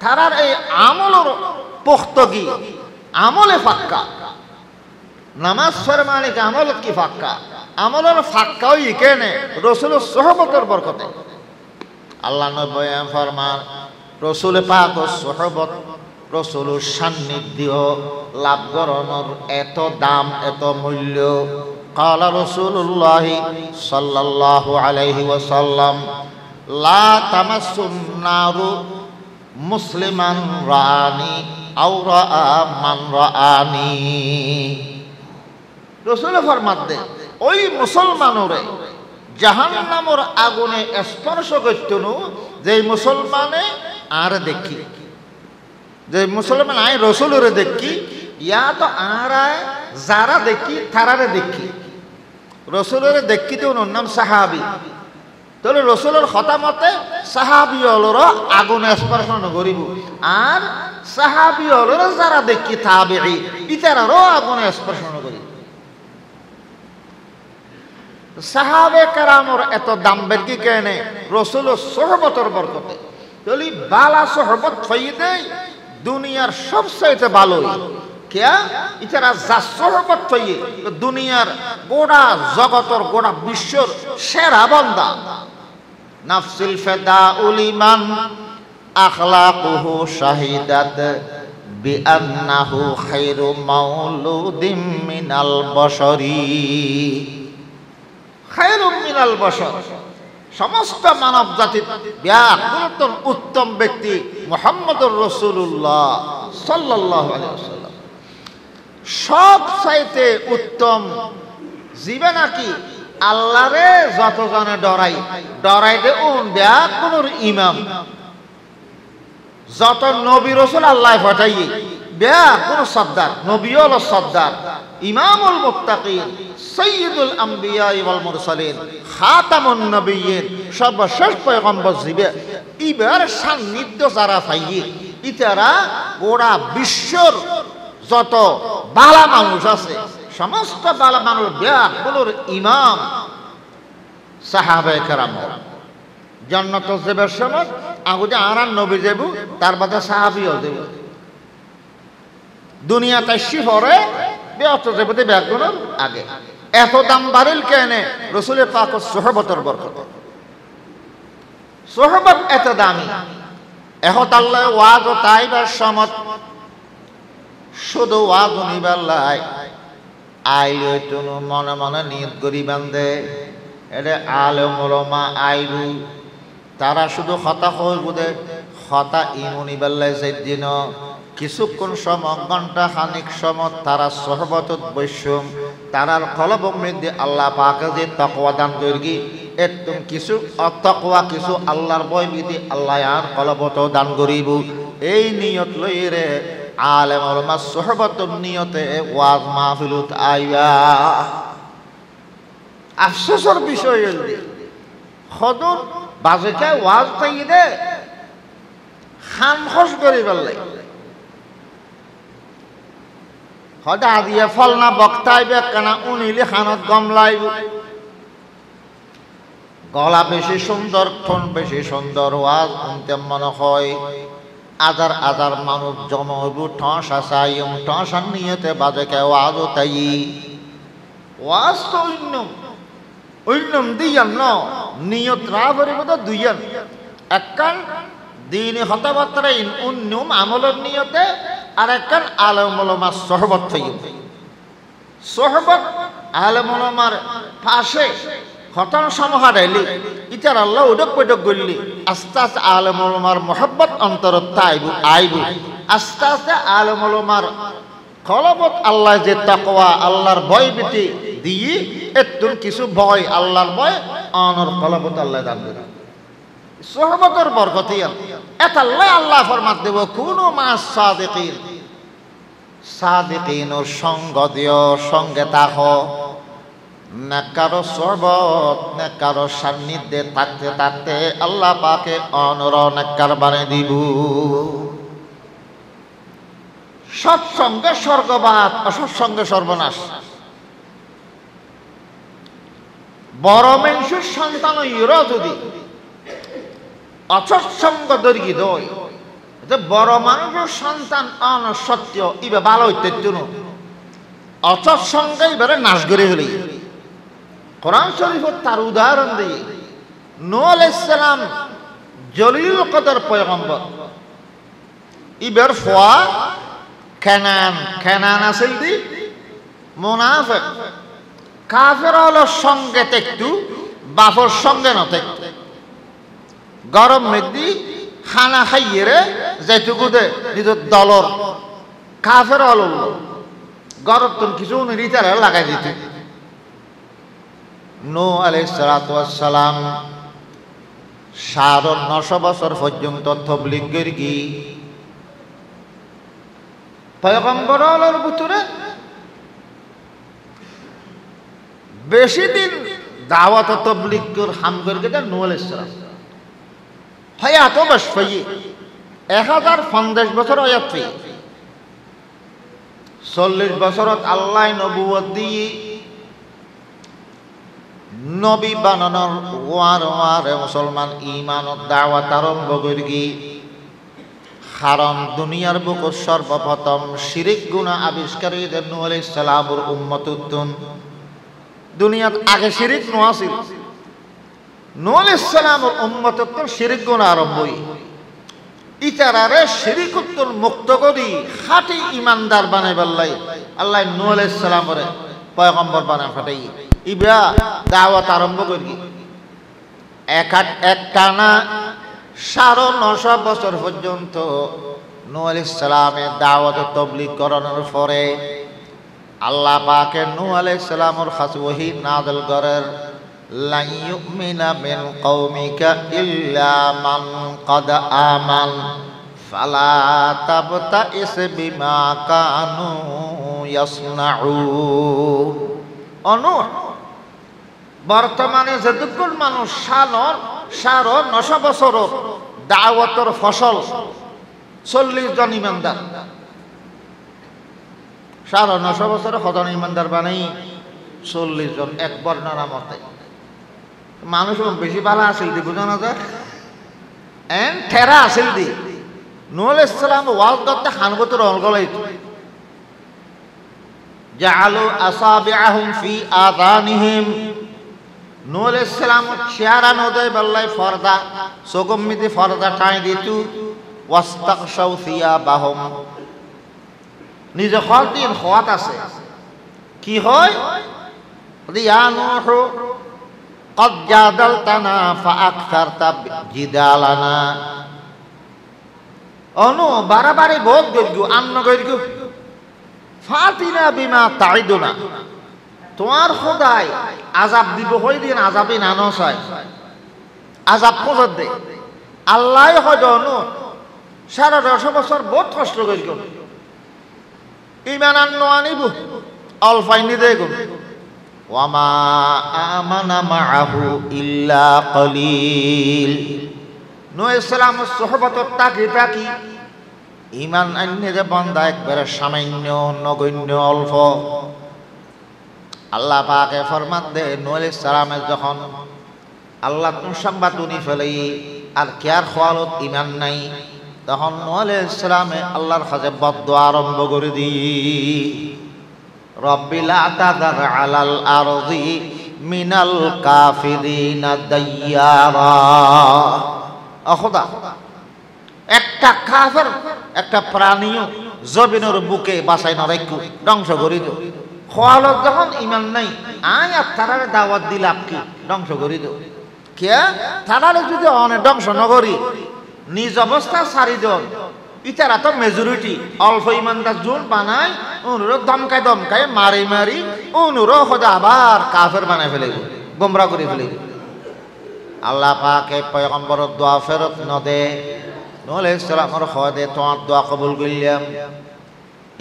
[SPEAKER 1] তারার এই আমলের পুখতগি আমলে পাক্কা নামাজ পড়ে মানে কি আমল কি পাক্কা আমলের ফাক্কা ওই কেনে রসুলের সহবতের বরকতে আল্লাহ নবী ফরমান রসুল পাক ও সহবত রসুলের সান্নিধ্য লাভ করানোর এত দাম এত মূল্য قال رسول الله صلى الله عليه وسلم لا تمس النار مسلما رآني أو رأى من رآني রসুল ফরমান দে ওই মুসলমানরে জাহান্নামের আগুনে স্পর্শ করতনু যে মুসলমানে আর দেখি যে মুসলমান আই রসুলরে দেখি ইয়া তো আর যারা দেখি তারারে দেখি রসুলরে দেখি তো ওর নাম সাহাবি তাহলে রসুলের কথা মতে সাহাবি হলর আগুনে স্পর্শ করিব আর সাহাবি হলর যারা দেখি তাবেঈ ইতারারও আগুনে স্পর্শ করিব সাহাবে কেরামর এত দাম বেরকি কেনে রসুলের সহবতর বরকতে তাহলে বালা সহবত হইয়ে দেয় দুনিয়ার সবচাইতে ভালো কিয়া ইতারা যা সহবত হইয়ে দুনিয়ার গোড়া জগতর গোড়া বিশ্বর সেরা বান্দা নাফসিল ফেদা উলিমান আখলাকুহু শাহিদাত বিআন্নাহু খায়রু মাউলুদিম মিনাল বশরি খায়রুম মিনাল বশর সমস্ত মানব জাতির ব্যাকুলতম উত্তম ব্যক্তি মুহাম্মদুর রাসূলুল্লাহ সাল্লাল্লাহু আলাইহি ওয়াসাল্লাম সব চাইতে উত্তম জীবে নাকি আল্লাহরে যতজনে ডরাই দে উন ব্যাকুলর ইমাম যত নবী রাসূল আল্লাহ পাঠাইয়ে ব্যাকুল সর্দার নবী হলো সর্দার ইমামুল মুত্তাকিন সৈয়দুল আম্বিয়া ওয়াল মুরসালিন খাতামুন নবিয়্যিন সর্বশেষ পয়গম্বর জিবে ইবার সান্নিধ্য যারা পাইয়ে ইতারা গোড়া বিশ্বর যত বালা মানুষ আছে সমস্ত বালা মানুষ ব্যাকুলর ইমাম সাহাবায়ে কেরাম জান্নাত যাবার সময় আগুদে আরান নবী যাব তার বাদে সাহাবীও যাব দুনিয়া তাইশি পরে বেয়াত যাবতে ব্যাকুলর আগে এত দাম বাড়িল কেনে রসুলের পাক সোহবতর বরকত সোহবত এত দামি এহত আল্লাহ ওয়াজ তাইবার সমত শুধু ওয়াজ নিবার লাই আইলো তুমি মনে মনে নিয়ত করি বান্ধে এটা আলেম ওলামা আইলু তারা শুধু হতা হয়ে বুধে হতা ইমুনি বেল্লাই যেদিন কিছুক্ষণ সময় ঘন্টা খানিক সময় তারা সহবতত বৈশ্যম তারার কলবম মধ্যে আল্লাহ পাকে যে তাকওয়া দান করি একদম কিছু অতাকওয়া কিছু আল্লাহর ভয় বিধি আল্লাহ আর কলবত দান করিব এই নিয়ত লই রে আলেম ওলামা সহবতর নিয়তে ওয়াজ মাহফিলত আইবা আফসোসের বিষয় হইল খদর বাজেকে ওয়াজ তাই দে খান খস করিবার লাই হয়তো আদিয়ে ফল না বক্তাইবে কেনা উনিলে খানত গম লাইব গলা বেশি সুন্দর ঠোন বেশি সুন্দর ওয়াজ শুনতে মনে হয় আজার আজার মানুষ জমা হইব ঠসা চাইম ঠসার নিয়েতে বাজেকে ওয়াজও তাই ওয়াজ তো অন্যম দিয়ান ন নিয়ত রা করিব তো দুইয়ান একখান দিনে হতাবার্তা অন্যম আমলের নিয়তে আর একখান আলেম ওলামার সহবত থাকি সহবত আলেম ওলামার পাশে হতন সমাহারাইলি ইতার আল্লাহ উডক বৈঠক করলি আস্তে আস্তে আলেম ওলামার মোহাব্বত অন্তরত আইবু আস্তে আস্তে আলেম ওলামার কলবত আল্লাহ যে তাকওয়া আল্লাহর ভয় ভীতি দিয়ে এতুন কিছু ভয় আল্লাহর ভয় অনর কলবত আল্লাহ দান করে সোহবতের বরকতি এত আল্লাহ ফরমাত দেব কোন মাস সাদিকিনোর সঙ্গ দিও সঙ্গে তাহ নেকারো সহবত নেকারো সান্নিধ্যে থাকতে থাকতে আল্লাহ পাকে অনর নেকার বানিয়ে দিব সৎসঙ্গে স্বর্গবাদ অসৎসঙ্গে সর্বনাশ বড় মানুষের সন্তান ইরা যদি অসৎসঙ্গ দর্গি দই বড় মানুষের সন্তান অনসত্য ইবে ভালো হইতে অসৎসঙ্গে এবারে নাশ করে হলি কোরআন শরীফত তার উদাহরণ দিয়ে নূহ আলাইহিস সালাম জলিল কদর পয়গম্বর ইবের ফোয়া কেনান আছিল দি মুনাফিক কাফের হলো সঙ্গে তেকতু বাফর সঙ্গে নতেকতু গরম মেঘদি খানা খাইয়ে যেটুকু দে নিজের দলর কাফের হলো গরম তুমি কিছু রিতারে লাগাই দিতে নূহ আলাইহিস সালাম 950 বছর পর্যন্ত তাবলীগ করি পয়গম্বরের ভিতরে বেশি দিন দাওয়াত তাবলীগ কর হাম করকে নূহ আলাইহিস সালাম হায়াত বস ফই 1050 বছর হায়াত ফই 40 বছরত আল্লাহ নবুয়ত দিয়ে নবী বানানোর ওয়ারে মুসলমান ঈমানত দাওয়াত আরম্ভ করি কারণ দুনিয়ার বুকত সর্বপ্রথম শিরিক গুনাহ আবিষ্কারীদের নূহ আলাইহিস সালামের উম্মতুন দুনিয়াত আগে শিরিক নছিল নূহ আলাইহিস সালামের উম্মতুন শিরিক গুনাহ আরম্ভ হই ইতারারে শিরিকুত্তুল মুক্ত করি খাঁটি ঈমানদার বানাইবার লাই আল্লাহ নূহ আলাইহিস সালামের পয়গম্বর বানায় ফাটাই ইবা দাওয়াত আরম্ভ করি একটানা 950 বছর পর্যন্ত নূহ আলাইহিস সালামের দাওয়াত তাবলীগ করানোর পরে আল্লাহ পাকে নূহ আলাইহিস সালামের কাছে ওহী নাযিল করেন লা ইউমিনা মিন কওমিকা ইল্লা মান ক্বাদ আমান ফালা তাবতাইস বিমা কানু ইয়াসনাউন অনু বর্তমানে যতক্ষণ মানুষ 950 বছর দাওয়াতের ফসল 40 জন ইমানদার 950 বছরে কতজন ইমানদার বানাই 40 জন এক বর্ণনা মতে মানুষ বেশি ভালো আছিল দি বুঝো না যায় ঠেরা আছিল দি নূহ আলাইহিস সালাম ওয়াজ করতে হানবতর অলগলাই জাআলু আসাবিআহুম ফি আযানিহিম নূহ আলাইহিস সালাম চেহারা নদয় বল্লাই ফরদা সোগম্মিতি ফরদা টাই দিতু ওয়াস্তাকশাউ সিয়াবাহুম নিজে খল দিন খওয়াত আছে কি হয় ইয়া নূহ قد جادلتنا فأكثرت جدالنا অনু বারবারে বহুত গইগু আন্ন গইগু ফাতিনা বিমা তাইদুনা তোমার খোদাই আযাব দিব হই দিন আযাবে না নসায় আযাব কোজত দে আল্লাহ হয় অনু 950 বছর বহুত কষ্ট কইগু ঈমান আন্ন আনিবু অলফাইনি দেগু ওয়ামা আমানা মাআহু ইল্লা কলিল নূহ আলাইহিস সালামের সুহবতত তাকি ঈমান আননে যে বান্দা একবারে সামান্য নগণ্য অল্প আল্লাহ পাকে ফরমান দে নূহ আলাইহিস সালামের যখন আল্লাহ তুম সংবাদ উনি ফেলাই আর কেয়ার খোয়ালত ঈমান নাই তখন নূহ আলাইহিস সালামে আল্লাহর কাছে বদদুয়া আরম্ভ করে দি রব্বি লা তাযার আলাল আরদি মিনাল কাফিরিনা দাইয়ারা খোদা একটা কাফের একটা প্রাণীও জমিনের বুকে বাঁচাই না রাখু ধ্বংস করি খোয়ালত যখন ইমান নাই আয় আর তারারে দাওয়াত দিলাম কি ধ্বংস করি দো কে তারারে যদি অনেক ধ্বংস নকরি নিজ অবস্থা সারি দন ইতারা তো মেজরিটি অল্প ইমানদার জোন বানায় অনুরোধ দমকায় মারি মারি অনুরোধ আবার কাফের বানায় ফেলে গোমরা করে ফেলে আল্লাহ পাকে পয়গম্বর দোয়া ফেরত নদে নূহ আলাইহিস সালামের খোদে তোমার দোয়া কবুল করলাম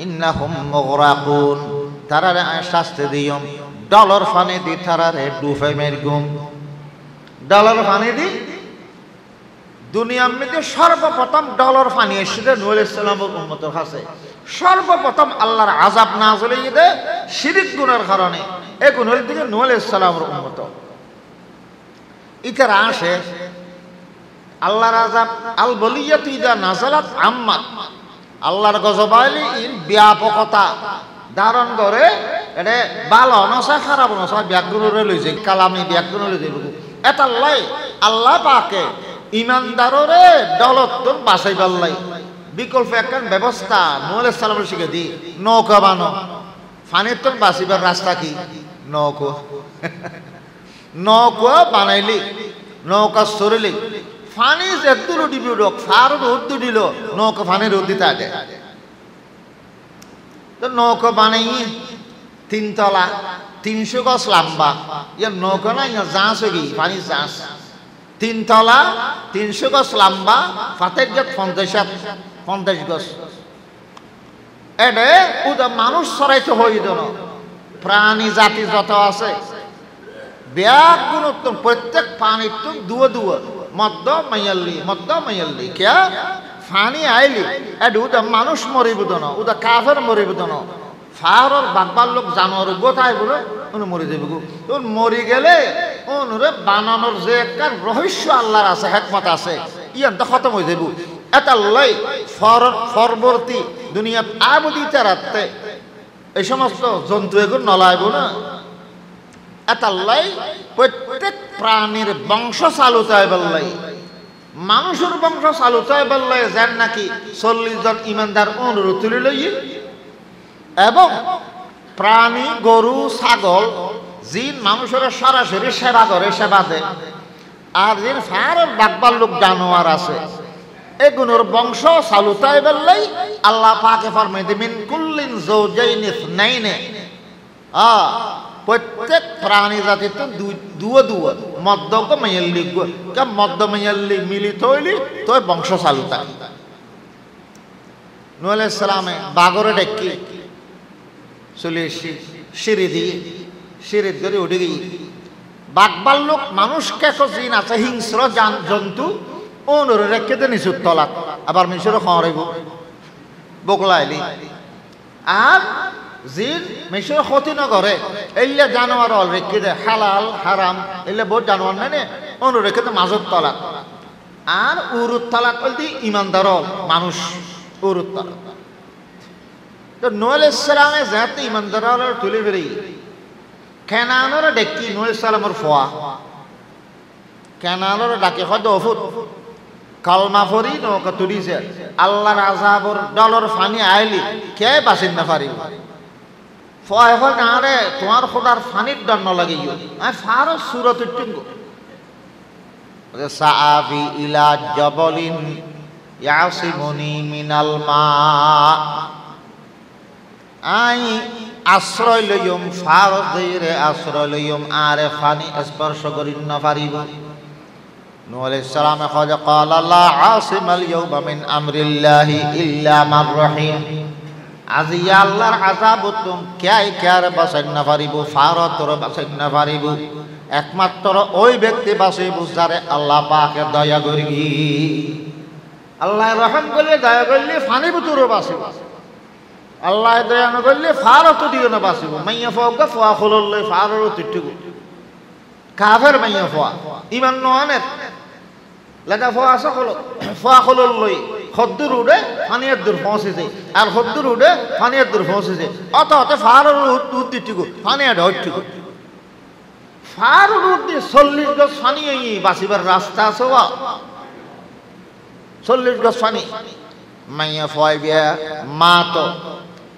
[SPEAKER 1] ইন্নাহুম মুগরাকুন তারারে শাস্তি দিয়ম ডলার ফানি দি তারারে ডুবে মেরগুম ডলার ফানি দি দুনিয়ার মধ্যে সর্বপ্রথম ডলার ফানি এসেছে নূহ আলাইহিস সালামের উম্মতের কাছে সর্বপ্রথম আল্লাহর আযাব নাযিল হইছে শিরক গুনার কারণে এই গুনার দিকে নূহ আলাইহিস সালামের উম্মত ইতারা আসে আল্লাহর আযাব আল বলিয়াতু ইদা নাযালাত আম্মাত আল্লাহর গজব আইলে ইন ব্যাপকতা ধারণ করে এটা ভালো নসা খারাপ নসা ব্যাকরণে লইছে কালামি ব্যাকরণে লইছে এটা লাই আল্লাহ পাকে ইমানদাররে দলত বাঁচাইবার লাই বিকল্প একটা ব্যবস্থা নূহ আলাইহিস সালামের শিখে দি নৌকা বানো ফানির তো বাঁচিবার রাস্তা কি নৌকা নৌকা বানাইলি নৌকা সরলি ফানি যেদূর দিবি রোক ফার রোদ দিল নৌকা ফানি রোদ দিতে আগে তো নৌকা বানাই 3 তলা 300 গজ লম্বা ইয়া নৌকা না ইয়া জাহাজ হয়ে গই পানি জাহাজ 3 তলা 300 গজ লম্বা ফাতের গেট 50 গজ এডে উদা মানুষ সরাইতে হইতো না প্রাণী জাতি যত আছে ব্যাগ গুণত্ব প্রত্যেক পানির তো দুয়া মদ্দ মাইয়াল্লি কে ফানি আইলি এড উদা মানুষ মরিবুদ না উদা কাফের মরিবুদ না ফারর বাগবার লোক জানোয়ার গোথায় বলে উনি মরে যাবে গো মরি গেলে অনুরে বানানোর যে একটা রহস্য আল্লাহর আছে হিকমত আছে ইয়ান তো খতম হয়ে যাবে এটা লাই ফরবর্তী দুনিয়া আবদিতে রাখতে এই সমস্ত জন্তু এগুলো নলাইব না এটা লাই প্রত্যেক প্রাণীর বংশ চালু চাই বললাই মানুষের বংশ চালু চাই বললাই যেন নাকি 40 জন ইমানদার অনুরোধ তুলে লই এবং প্রাণী গরু ছাগল জিন মানুষের সরাসরি সেবা করে সেবা দেয় আর জিন ফারের বাগবার লোক জানোয়ার আছে এগুলোর বংশ চালু চাই বললাই আল্লাহ পাকে ফরমাইতে মিন কুল্লিন যাওজাইনি ইসনাইনে প্রত্যেক প্রাণী জাতি তো দুয়া মদ্যক মাইয়াল্লি মদ্য মাইয়াল্লি মিলিত হইলি তো বংশ চালু থাকে নূহ আলাইহিস সালামে বাগরে ডেকি চলে এসি সিঁড়ি ধরে উঠে গিয়ে বাগবার লোক মানুষ কেসো জিন আছে হিংস্র জন্তু অনুরে রেখে দে নিচুর তলাত আবার মিশরে খাওয়াইব বকলাইলি আর জিন মিশর ক্ষতি না করে এইলে জানোয়ার অল রেখে দে হালাল হারাম এইলে বহুত জানোয়ার নাই অনু রেখে দে মাজত তলাত আর উরুত তলাত বলতে ইমানদার মানুষ উরুত তলাত তো নূহ আলাইহিস সালামে যাতে ইমানদার তুলে বেরি কেনানোর ডেকি নূহ আলাইহিস সালামের ফোয়া কেনানোর ডাকে হয়তো অফুত কালমা ফরি নৌকা তুলিছে আল্লাহর আযাবর ডলর ফানি আইলি কে বাঁচিন না পারিব ফয় হয় না রে তোমার খোদার ফানির ডর ন লাগিও আমি ফারো সুরত টিঙ্গো সাআবি ইলা জাবালিন ইয়াসিমুনি মিনাল মা আই আশ্রয় লইম ফারো দেরে আশ্রয় লইম আরে ফানি স্পর্শ করিন না পারিব নূহ আলাইহিস সালামে কয় ক্বালা লা আসিমাল ইয়াউমা মিন আমরিল্লাহি ইল্লা মান রাহিম আজি আল্লাহর আযাব তুম কেয়ার বাঁচাই না পারিব ফারতর বাঁচাই না পারিব একমাত্র ওই ব্যক্তি বাঁচাইব যারে আল্লাহ পাকে দয়া করি আল্লাহ রহম করলে দয়া করলে ফানি বুতুর বাঁচিব আল্লাহ দয়া না করলে ফারত দিও না বাঁচিব মাইয়া ফাওকা ফাওয়া খুলল ফারর তিটুকু কাফের মাইয়া ফাওয়া ইমান নহানের লাগা ফাওয়া আছে ফাওয়া খুলল লই খদ্দুর উড়ে ফানিয়ার দূর পৌঁছেছে আর খদ্দুর উড়ে ফানিয়ার দূর পৌঁছেছে অত ফারর উদ্দিটুকু ফানিয়ার ঢটটুকু ফারর উদ্দি 40 গজ ফানি বাঁচিবার রাস্তা আছে 40 গজ ফানি মাইয়া ফাইবিয়া মা তো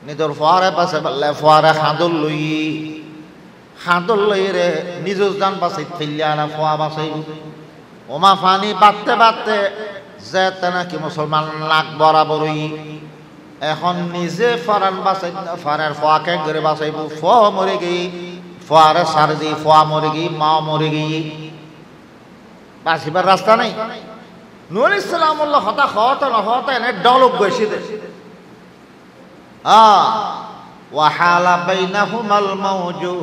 [SPEAKER 1] নিজের ফোয়ারে পাশে পারলে ফোয়ারে হাঁদুল লই রে নিজের জান বাঁচাই ফেলিয়া না ফোয়া বাঁচাইব ওমা ফানি বাঁধতে বাঁধতে যে নাকি মুসলমান নাক বরাবরই এখন নিজে ফরান বাঁচাই ফরার ফোয়াকে ঘরে বাঁচাইব ফোয়া মরে গই ফোয়ারে সার দি ফোয়া মরে গই মা মরে গই বাঁচিবার রাস্তা নেই নূর ইসলামুল্লাহ হতা এনে ডলক গেছি দে ওয়াহালা বাইনাহুমাল মাউজু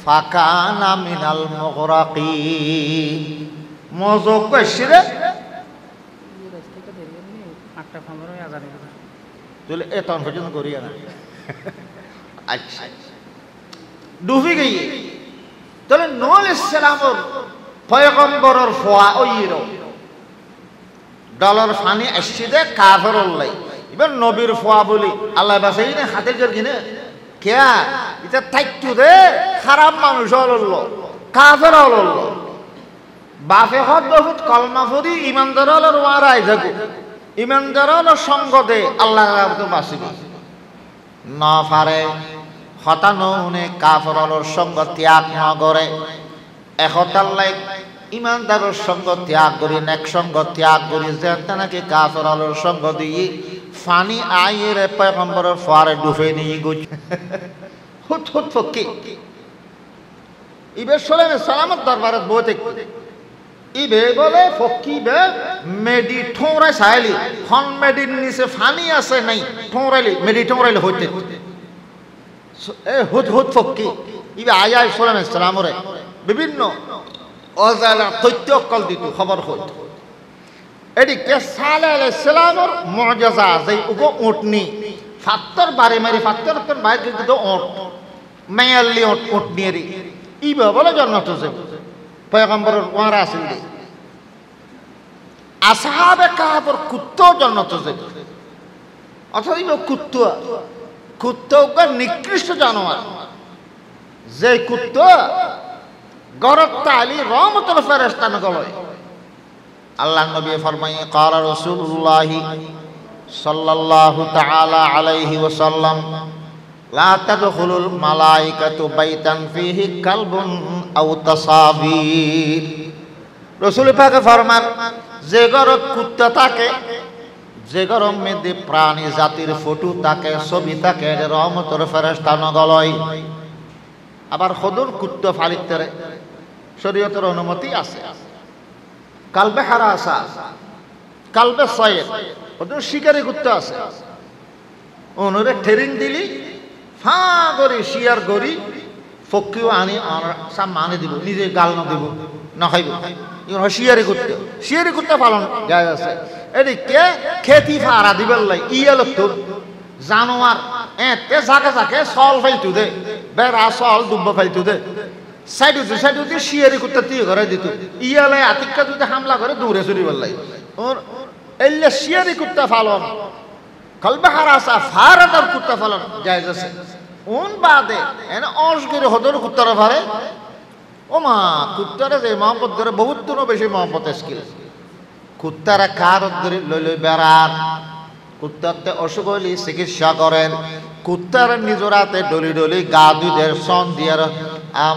[SPEAKER 1] ফাকানা মিনাল মুগরাকিন মজো গেছি রে তুই এতন পর্যন্ত করিয়া না আচ্ছা ডুবি গই তাহলে নূর ইসলামের পয়গম্বরের ফোয়া ওইর ডলার ফানি আসছে দে কাফের লাই এবার নবীর ফোয়া বলি আল্লাহ বাসাই না হাতে জোর কিনে কেয়া এটা থাকতো দে খারাপ মানুষ হল কাফের হল বাপে হত বহুত কলমা ফরি ইমানদার হল ওয়ারাই থাকো ইমানদার হল সঙ্গ দে আল্লাহ বাসিব না পারে হতানুনে কাফের হল সঙ্গ ত্যাগ ন করে একতাল্লাই ইমানদারের সঙ্গ ত্যাগ করি নেক সঙ্গ ত্যাগ করি যেতে নাকি কাফের আলোর সঙ্গ দিয়ে ফানি আইয়ের পয়গম্বরের ফারে ডুবে নিয়ে গুছ হুত হুত ফকি ইবে সলেমে সালামত দরবারে বইতে ইবে বলে ফকি বে মেডি ঠোঁরাই সাইলি হন মেডির নিচে ফানি আছে নাই ঠোঁরাইলি মেডি ঠোঁরাইলি হইতে এ হুত হুত ফকি ইবে আয় সলেমে সালামরে বিভিন্ন অজানা তথ্য কল দিত খবর হইত এদিকে সালেহ আলাইহিস সালামের মুআজিজা যেই উগো উটনি ফাত্তর বারে মারি ফাত্তর তোর বাইরে কিন্তু উট মায়ালি উট নিয়েরি ইবা বলে জান্নাত যাবে পয়গম্বরের ওয়ারা আছেন আসহাবে কাহফের কুত্তো জান্নাত যাবে অথবা ইবা কুত্তো নিকৃষ্ট জানোয়ার যে কুত্তো গরত তালি রহমতের ফেরেশতা নগলয় আল্লাহ নবী ফরমায়ে ক্বালা রাসূলুল্লাহ সাল্লাল্লাহু তাআলা আলাইহি ওয়াসাল্লাম লা তাদখুলুল মালায়েকাতু বাইতান ফীহি কালবুন আও তাসাবির রাসূল পাক ফরমান যে ঘরে কুত্তা থাকে যে ঘরের মধ্যে প্রাণী জাতির ফটো থাকে ছবি থাকে রহমতের ফেরেশতা নগলয় আবার খদুর কুত্তা ফালিতে শরীয়তের অনুমতি আছে কালবে হারাসা কালবে সয়েদ ওদের শিকারি কুত্তা আছে ওনরে ট্রেনিং দিলি ফা করে শিয়ার গরি ফকিও আনি সব মানে দিব নিজে গাল না দিব না খাইব ইউন শিয়ারি কুত্তা পালন যায় আছে এদিকে খেতি ফারা দিবার লাই ইয়াল তো জানোয়ার এতে জাকে জাকে সল ফাইতু দে বেড়া সল দুব্বা ফাইতু দে সাইডুতে শিয়ারি কুত্তা তিয়ে করে দিত ইয়ালে আতিক্কা যদি হামলা করে দূরে চুরিবার লাই ওর এলে শিয়ারি কুত্তা ফালন কলবে হারাসা ফারাদার কুত্তা ফালন যায় আছে উন বাদে এনে অসগিরে হদর কুত্তারা ফারে ও মা কুত্তারা যে মহব্বত করে বহুত দিনও বেশি মহব্বত স্কিল কুত্তারা কার ধরে লই বেড়ার কুত্তাতে অসুখ হইলে চিকিৎসা করেন কুত্তার নিজের হাতে ডলি গা দুধের সন দিয়ার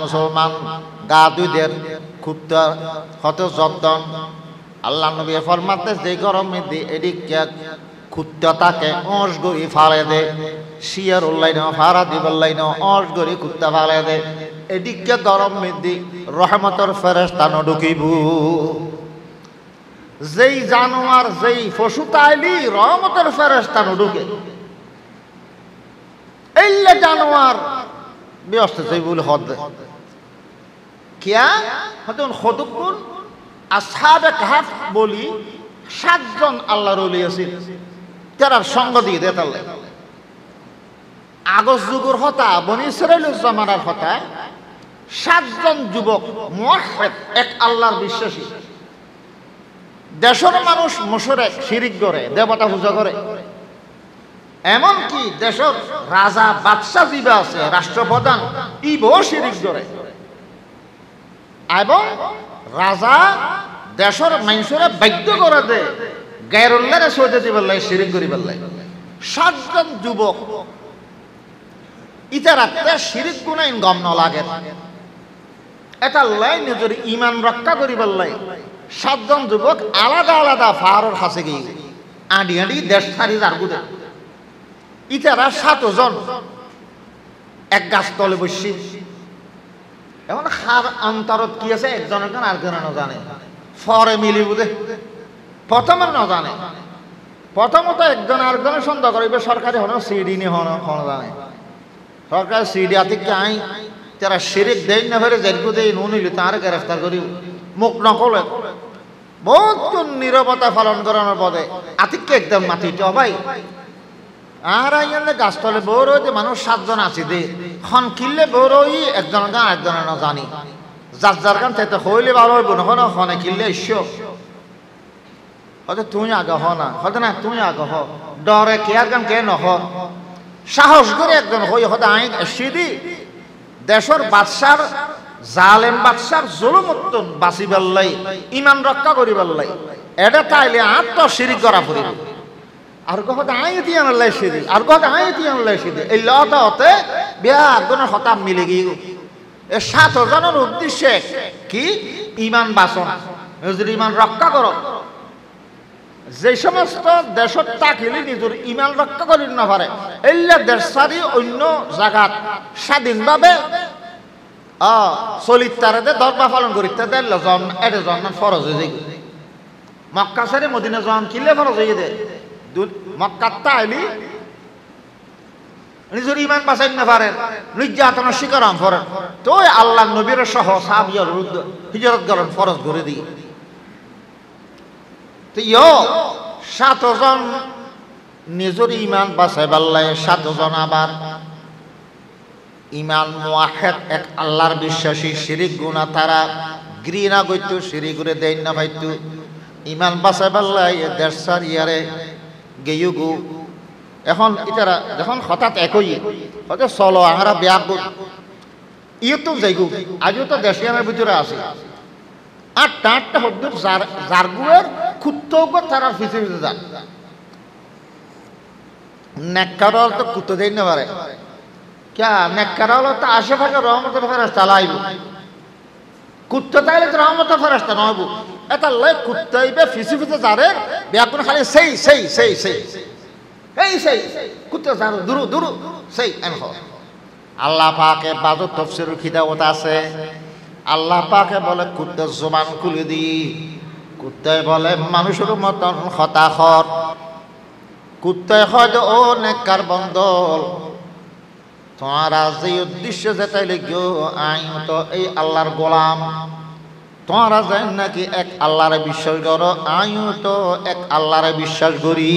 [SPEAKER 1] মুসলমান গা দুধের কুত্তা হতে যত্ন আল্লাহ নবী ফরমাতে যে গরমে দি এদিকে কুত্তা তাকে অস গড়ি ফালে দে শিয়ার উল্লাই না ফারা দিবল্লাই না অস গড়ি কুত্তা ফালে দে এদিকে গরম মেদি রহমতর ফেরেশতা ঢুকিব যেই জানোয়ার যেই পশু তাইলি রহমতের ফেরেশতা ঢুকে এইলে জানোয়ার ব্যস্ত যাই বলে হদ কিয়া হতন খদুকুন আসহাবে কাহফ বলি 7 জন আল্লাহর ওলি আছিল তারার সঙ্গ দিয়ে দেতালে আগস যুগের হতা বনি ইসরাইলের জামানার হতা 7 জন যুবক মুওয়াহহিদ এক আল্লাহর বিশ্বাসী দেশের মানুষ মুশরিক শিরিক করে দেবতা পূজা করে এমনকি দেশের রাজা বাদশা জিবা আছে রাষ্ট্রপ্রধান ইবো শিরিক করে এবং রাজা দেশের মানুষেরা বাধ্য করে দে গায়রুল্লাহরে সজদা দিবার লাগে শিরিক করিবার লাগে 7 জন যুবক ইতারাতে শিরিক গুনাহ গম ন লাগে এটা লাই নিজের ইমান রক্ষা করিবার লাই 7 জন যুবক আলাদা আলাদা ফারর কাছে গিয়ে আডি আডি দেশ ছাড়ি যারগুদে ইতারা 7 জন এক গাছ তলে বসছি এখন খার অন্তরত কি আছে একজনের গান আরেকজনে না জানে ফরে মিলি বুঝে প্রথমে না জানে প্রথমত একজন আরেকজনের সন্দেহ করিবে সরকারি হন সিডি নি হন জানে সরকার সিডি আতিকে আই তারা শিরিক দেন না ফেরে যেরকু দেই নুনিলি তার গ্রেফতার করি মুখ নকলে বহুত নীরবতা পালন করানোর পদে আতিকে একদম মাটিতে ভাই আর আইয়ালে গাছতলে বড় যে মানুষ 7 জন আছে দে খন কিল্লে বড়ই একজন গান একজনের না জানি যার গান তাইতে হইলে ভালো হইব না হনে কিল্লে ইস্যো হয়তো তুমি আগে হ না হয়তো না তুমি আগে হ ডরে কে আর গান কে নহ সাহস করে একজন হই হয়তো আই সিদি দেশের বাদশার জালেম বাদশার জুলুমুত্তন বাঁচিবার লাই ইমান রক্ষা করিবার লাই এটা তাইলে আত্ম শিরিক করা পড়িব আর কথা আইতি আনলাই সিদি আর কথা আইতি আনলাই সিদি এই লতা হতে বিয়া একজনের হতাম মিলে গিয়ে এই 7 জনের উদ্দেশ্যে কি ইমান বাঁচন যদি ইমান রক্ষা করো যে সমস্ত দেশত তাকিলে নিজের ইমান রক্ষা করি না পারে এল্লা দেশ ছাড়ি অন্য জায়গাত স্বাধীনভাবে চলিতারে ধর্ম পালন করিতে দেড় জন এটা জন ফরজ হয়ে যায় মক্কা সারি মদিনা জন কিলে ফরজ হয়ে দেয় মক্কাত তাইলি নিজের ইমান বাঁচাই না পারেন নির্যাতনের শিকার করেন তো আল্লাহ নবীর সহ সাহাবিয়ার বিরুদ্ধে হিজরত করেন ফরজ করে দিই তো 7 জন নিজের ইমান বাঁচাইবার লাগে 7 জন আবার ইমান মুয়াহিদ এক আল্লাহর বিশ্বাসী শিরিক গুনাহ তারা ঘৃণা করতো শিরিক করে দেয় না ভাইতো ইমান বাঁচাইবার লাগে দেশ ছাড়িয়ারে গেয়ুগু এখন ইতারা যখন হঠাৎ একই হয়তো চলো আমরা ব্যাগ ইয়ে তো যাইগু আজও তো দেশিয়ানের ভিতরে আছে 8টা হদ্দুর জারগুয়ের কুত্তৌক তারা ফিসে ফিসে যান নেককারল তো কুত্তো দেই না পারে ক্যা নেককারল তো আশেপাশে রহমতের ফেরেশতা লাইব কুত্তো তাইলে তো রহমতের ফেরেশতা নয়ব এটা লাই কুত্তাইবে ফিসে ফিসে যারে ব্যাগুন খালি সেই কুত্তো যার দুরু সেই এনহ আল্লাহ পাকে বাজু তাফসীর খিদাওয়াত আছে আল্লাহ পাকে বলে কুত্তার জবান খুলে দি কুত্তায় বলে মানুষের মতন হতাশর কুত্তায় হয় ও নেককার বন্দল তোমারা যে উদ্দেশ্য যেটাই লিখিও আই তো এই আল্লাহর গোলাম তোমরা জান নাকি এক আল্লাহরে বিশ্বাস করো আইও তো এক আল্লাহরে বিশ্বাস করি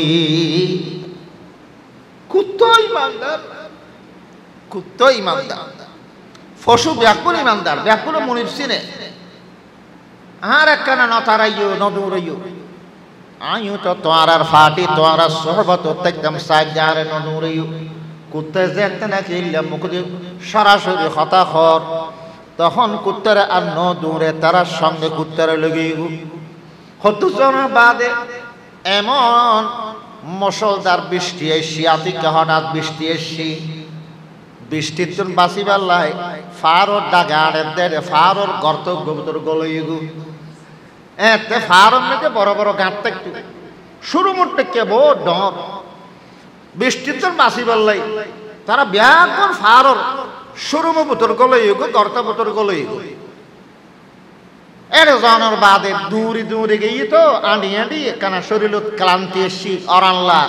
[SPEAKER 1] কুত্তো ইমানদার ফসু ব্যাকুল ইমানদার ব্যাকুল মনির সিনে আর একখানা নতারাইও নদৌড়াইও আইও তো তোমার ফাটি তোমার সহবত একদম সাইজারে নদৌড়াইও কুত্তে যে একটা নাকি মুখ দিয়ে সরাসরি হতাশর তখন কুত্তারে আর নদৌড়ে তার সঙ্গে কুত্তারে লেগে হতুজনের বাদে এমন মুষলধার বৃষ্টি এসি আতিকে হঠাৎ বৃষ্টি এসি বৃষ্টির জন্য বাঁচিবার লাই ফারোর ডাকে আড়ে দেড়ে ফারোর গর্ত গোবতর গলইগু এতে ফারোর মেঝে বড় বড় গাঁত একটু শুরু মুটে কেবো ডর বৃষ্টির জন্য বাঁচিবার লাই তারা ব্যাপক ফারোর শুরু বুতর গলইগু গর্ত বুতর গলইগু এর জনের বাদে দূরে গিয়ে তো আঁডি কানা শরীর ক্লান্তি এসি অরানলা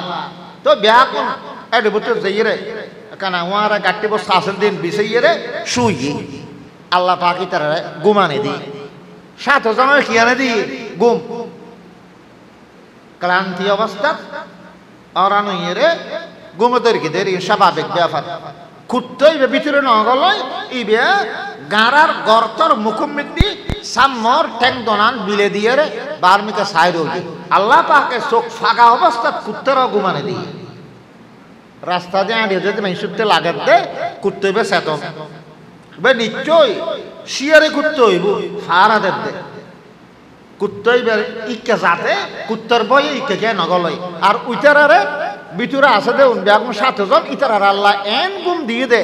[SPEAKER 1] তো ব্যাপক এর বুতর যাইয়ে রে কানা ওয়ারা গাটি বস আসল দিন বিছাইয়ে রে শুই আল্লাহ পাকি তারা ঘুমানে দি 7 জনের খিয়ানে দি ঘুম ক্লান্তি অবস্থা অরান রে ঘুমোদের কি দেরি স্বাভাবিক ব্যাপার কুত্তই ভিতরে নগলয় ইবে গারার গর্তর মুখমিতি সামর ট্যাং দনান বিলে দিয়ে রে বার্মিকা সাইর হই আল্লাহ পাকে চোখ ফাঁকা অবস্থা কুত্তরও ঘুমানে দি রাস্তা দিয়ে আড়িয়ে যেতে মেশুতে লাগাত দে কুত্তে বে সেতন বে নিশ্চয় শিয়ারে কুত্তে হইব ফারা দে কুত্তই বে ইকে যাতে কুত্তর বয়ে ইকে কে নগলয় আর উইটারে ভিতরে আছে দে উনবে এখন 7 জন ইতারার আল্লাহ এন গুম দিয়ে দে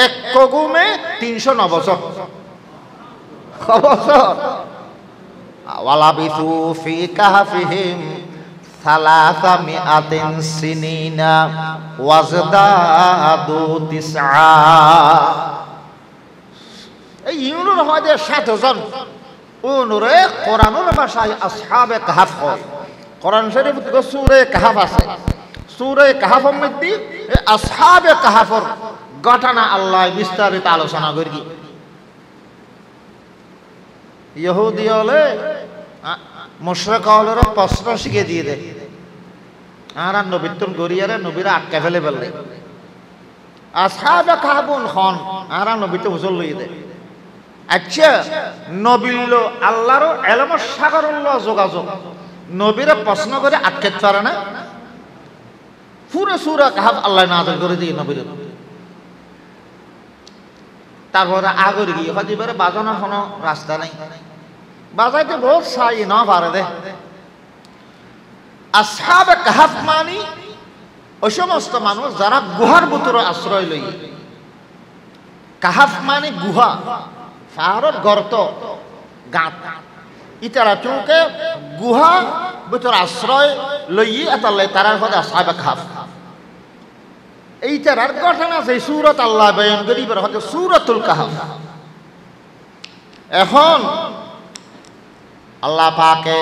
[SPEAKER 1] এক গুমে 309 বছর বছর ওয়ালাবিথু ফি কাহফিহিম 300 সিনিনা ওয়াজদাদু 9 এই ইউনুর হয়তো 7 জন উনুরে কোরআনুর ভাষায় আসহাবে কাহফ হয় কোরআন শরীফ সূরা কাহফ আছে সূরা কাহফের মধ্যে আসহাবে কাহফের ঘটনা আল্লাহ বিস্তারিত আলোচনা করি ইহুদি হলে মুশরিক হলে প্রশ্ন শিখে দিয়ে দেয় আর নবীতুন গরিয়ারে নবীরা আটকা ফেলে ফেললে আসহাবে কাহফুন খন আর নবীতে হুজুর লই দেয় আচ্ছা নবীল আল্লাহর এলমের সাগরুল্লাহ যোগাযোগ নবীরা প্রশ্ন করে আটকে পারে না পুরো সূরা কাহফ আল্লাহ নাযিল করে দিয়ে নবীর তারপরে আগর গিয়ে হদিবারে বাজানোর কোনো রাস্তা নাই বাজাইতে বহুত চাই না পারে দে আসহাবে কাহফ মানে ওই সমস্ত মানুষ যারা গুহার ভিতরে আশ্রয় লই কাহফ মানে গুহা পাহাড়ের গর্ত গাঁত ইতারা চুকে গুহা ভিতর আশ্রয় লই এতাল্লাই তারার কথা আসহাবে কাহফ এই তারার ঘটনা যে সূরাত আল্লাহ বয়ান করিবার হচ্ছে সূরাতুল কাহফ এখন আল্লাহ পাকে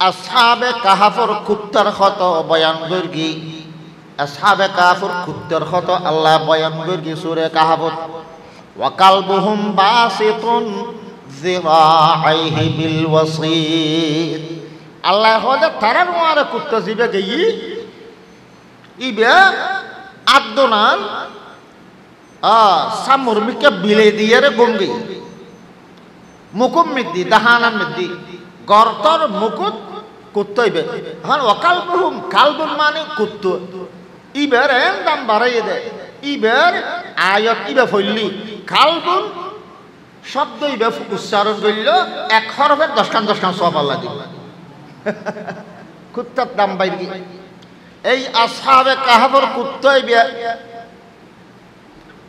[SPEAKER 1] আসহাবে কাহফের কুত্তার কত বয়ান করি আসহাবে কাহফের কুত্তার কত আল্লাহ বয়ান করি সূরা কাহফত ওয়া কালবুহুম বাসিতুন যিরাআইহি বিল ওয়াসিত আল্লাহ হযে তারার ওয়ারে কুত্তা জিবে গই ইবে আদনান সামুরমিকে বিলে দিয়ে রে গঙ্গি মুকুম মিদ্দি দাহানান মিদ্দি গর্তর মুকুট কুত্তইবে হন ওয়াকালবুহুম কালবুন মানে কুত্ত ইবের এন দাম বাড়াইয়ে দে ইবের আয়াত ইবে ফইলি কালবুন শব্দ ইবে উচ্চারণ করিল এক হরফের 10 খান সওয়াব আল্লাহ দিবে কুত্তার দাম বাইরে এই আসহাবে কাহফের কুত্তই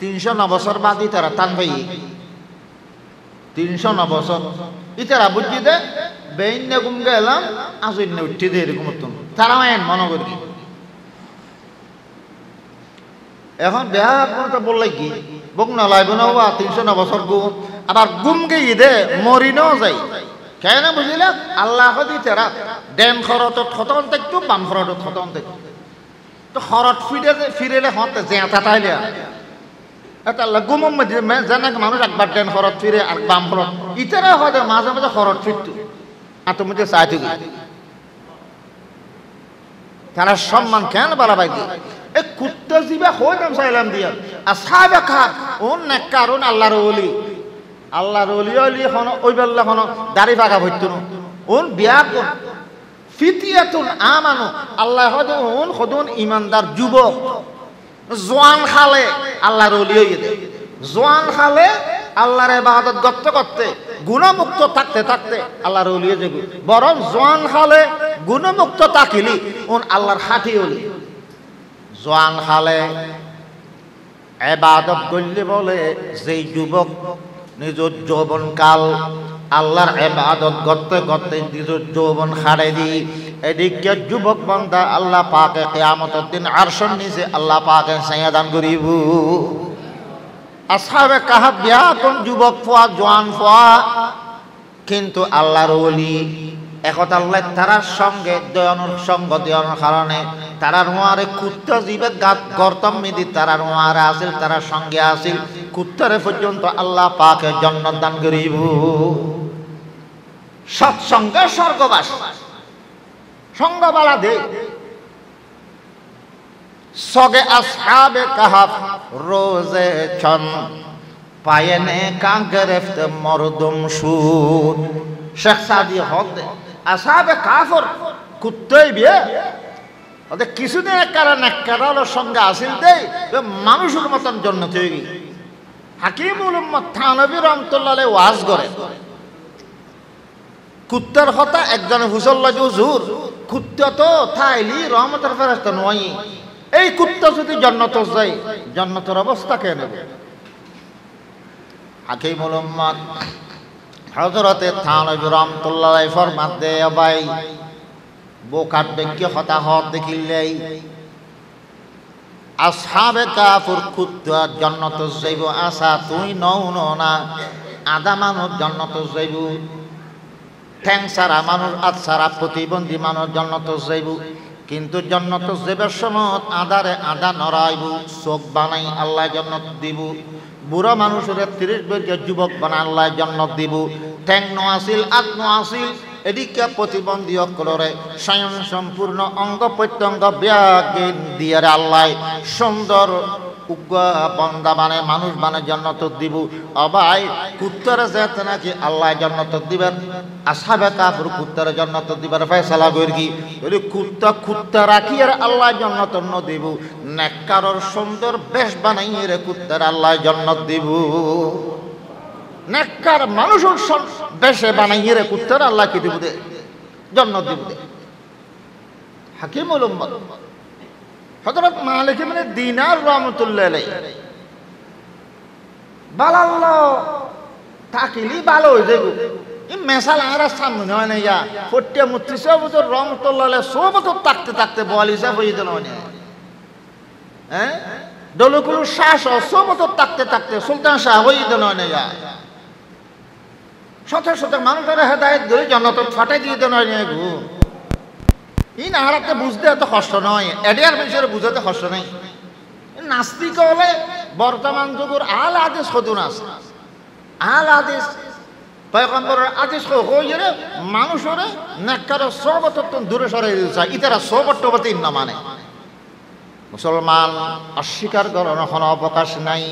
[SPEAKER 1] 309 বছর বাদই তারা টান ভাই 309 বছর ইতারা বুঝি দে বেইন গুম গেলাম আসইন উঠি দে এরকম তারা এন মনে করি এখন বেহা তো বললাই কি বক না লাইব না 309 বছর গু আবার গুম গিয়ে দে মরিনও যাই কেন বুঝিলে আল্লাহ দি তারা ডেন খরত খতন থাকতো বাম খরত খতন থাকতো তো খরত ফিরেলে হতে জেঁতা তাইলে এটা গুমম জানা মানুষ একবার ডেন খরত ফিরে আর বাম খরত ইতারা হতে মাঝে মাঝে খরত ফিরতো আর তুমি যে চাই থাকি তারা সম্মান কেন বলা পাই এ কুত্তা জিবা হই নাম চাইলাম দিয়া আসহাবে কাহফ ওন নেককারুন আল্লাহর ওলি হন ওই বেলা হন দাড়ি পাকা হইতো ওন বিয়া কোন ফিতিয়াতুন আমানু আল্লাহ হদে ওন খদুন ইমানদার যুবক জওয়ান খালে আল্লাহর ওলি হইয়ে দে জওয়ান খালে আল্লাহর ইবাদত করতে করতে গুণমুক্ত থাকতে থাকতে আল্লাহর ওলি হয়ে যাবে বরং জওয়ান খালে গুণমুক্ত থাকিলি ওন আল্লাহর খাঁটি ওলি জওয়ান খালে ইবাদত করলে বলে যেই যুবক নিজের যৌবনকাল আল্লাহর ইবাদত করতে করতে নিজের যৌবন হারাই দি এদিকে যুবক বান্দা আল্লাহ পাকে কিয়ামতের দিন আরশের নিচে আল্লাহ পাকে ছায়া দান করিব আসহাবে কাহফ বিয়া কোন যুবক ফোয়া জওয়ান ফোয়া কিন্তু আল্লাহর ওলি একত আল্লাহ তারার সঙ্গে দয়ানোর সঙ্গ দেওয়ানোর কারণে তারার নোয়ারে কুত্তা জীবে গাত গর্তম মিদি তারার নোয়ারে আসিল তারার সঙ্গে আসিল কুত্তারে পর্যন্ত আল্লাহ পাকে জান্নাত দান করিব সৎসঙ্গে স্বর্গবাস সঙ্গবালা দে সগে আসহাবে কাহফ রোজে ছন পায়নে কা গরফত মরদম সুদ শেখ সাদি হক আসহাবে কাহফর কুত্তাই বিয়ে ওদের কিছুদিন কারণের সঙ্গে আসিল দেই মানুষের মতন জন্নত হয়ে গেল হাকিমুল উম্মত থানবী রহমতুল্লাহ আলাইহি ওয়াজ করে কুত্তার কথা একজনে হুসল্লা যে হুজুর কুত্তা তো থাইলি রহমতের ফেরেশতা নয়, এই কুত্তা যদি জান্নাত যায় জান্নাতের অবস্থা কে নেবে? হাকিমুল উম্মাত হযরতে থানবী রাহমাতুল্লাহ আলাইহি ফরমাতে ভাই বোকাট বেকি হতাহত দেখিলেই আসহাবে কাফুর কুত্তা জান্নাত যাইব আশা তুই নও না, আদা মানুষ জান্নাত যাইব, ঠ্যাং সারা মানুষ আজ সারা প্রতিবন্ধী মানুষ জান্নাত যাইব, কিন্তু জান্নাত যাইবার সময় আদারে আদা নড়াইব, চোখ বানাই আল্লাহ জান্নাত দিব, বুড়া মানুষের 30 বছর যুবক বানাই আল্লাহ জান্নাত দিব, ঠ্যাং ন আসিল আগ ন আসিল এদিকে প্রতিবন্ধী অকলরে স্বয়ং সম্পূর্ণ অঙ্গ প্রত্যঙ্গ ব্যাগিন দিয়ে আল্লাহ সুন্দর বন্দা মানে মানুষ মানে জান্নাত দিব। অবাই কুত্তারে যেতে নাকি আল্লাহ জান্নাত দিবেন, আসহাবে কাফির কুত্তারে জান্নাত দিবার ফয়সালা করি, যদি কুত্তা রাখি আর আল্লাহ জান্নাত ন দিব, নেককারর সুন্দর বেশ বানাই রে কুত্তারে আল্লাহ জান্নাত দিব, নেককার মানুষের বেশে বানাই রে কুত্তারে আল্লাহ কি দিব দে জান্নাত দিব দে। হাকিমুল উম্মাত হযরত মালিক ইবনে দিনার রাহমাতুল্লাহ আলাইহি বালাল্লাহ তাকিলি ভালো হই যাইবো, ই মেসাল আর সামনে হয় না, ইয়া ফট্টিয়া মুত্রিসা বছর রাহমাতুল্লাহ আলাইহি সোবত থাকতে থাকতে বল হিসাব হই দিল না, হ্যাঁ দলকুল শাহ সোবত থাকতে থাকতে সুলতান শাহ হই দিল না, ইয়া শত শত মানুষের হেদায়েত করে জান্নাত ফাটাই দিয়ে দেন না গো। এই নাহারাতে বুঝতে এত কষ্ট নয়, এডিয়ার বিষয়ে বুঝাতে কষ্ট নেই। নাস্তিক হলে বর্তমান যুগের আল আদেশ সদুন আছে, আল আদেশ পয়গম্বরের আদেশ হইরে মানুষের নেককার সোহবত দূরে সরাই দিতে ইতারা সোহবতবতী না মানে। মুসলমান অস্বীকার করার কোনো অবকাশ নাই,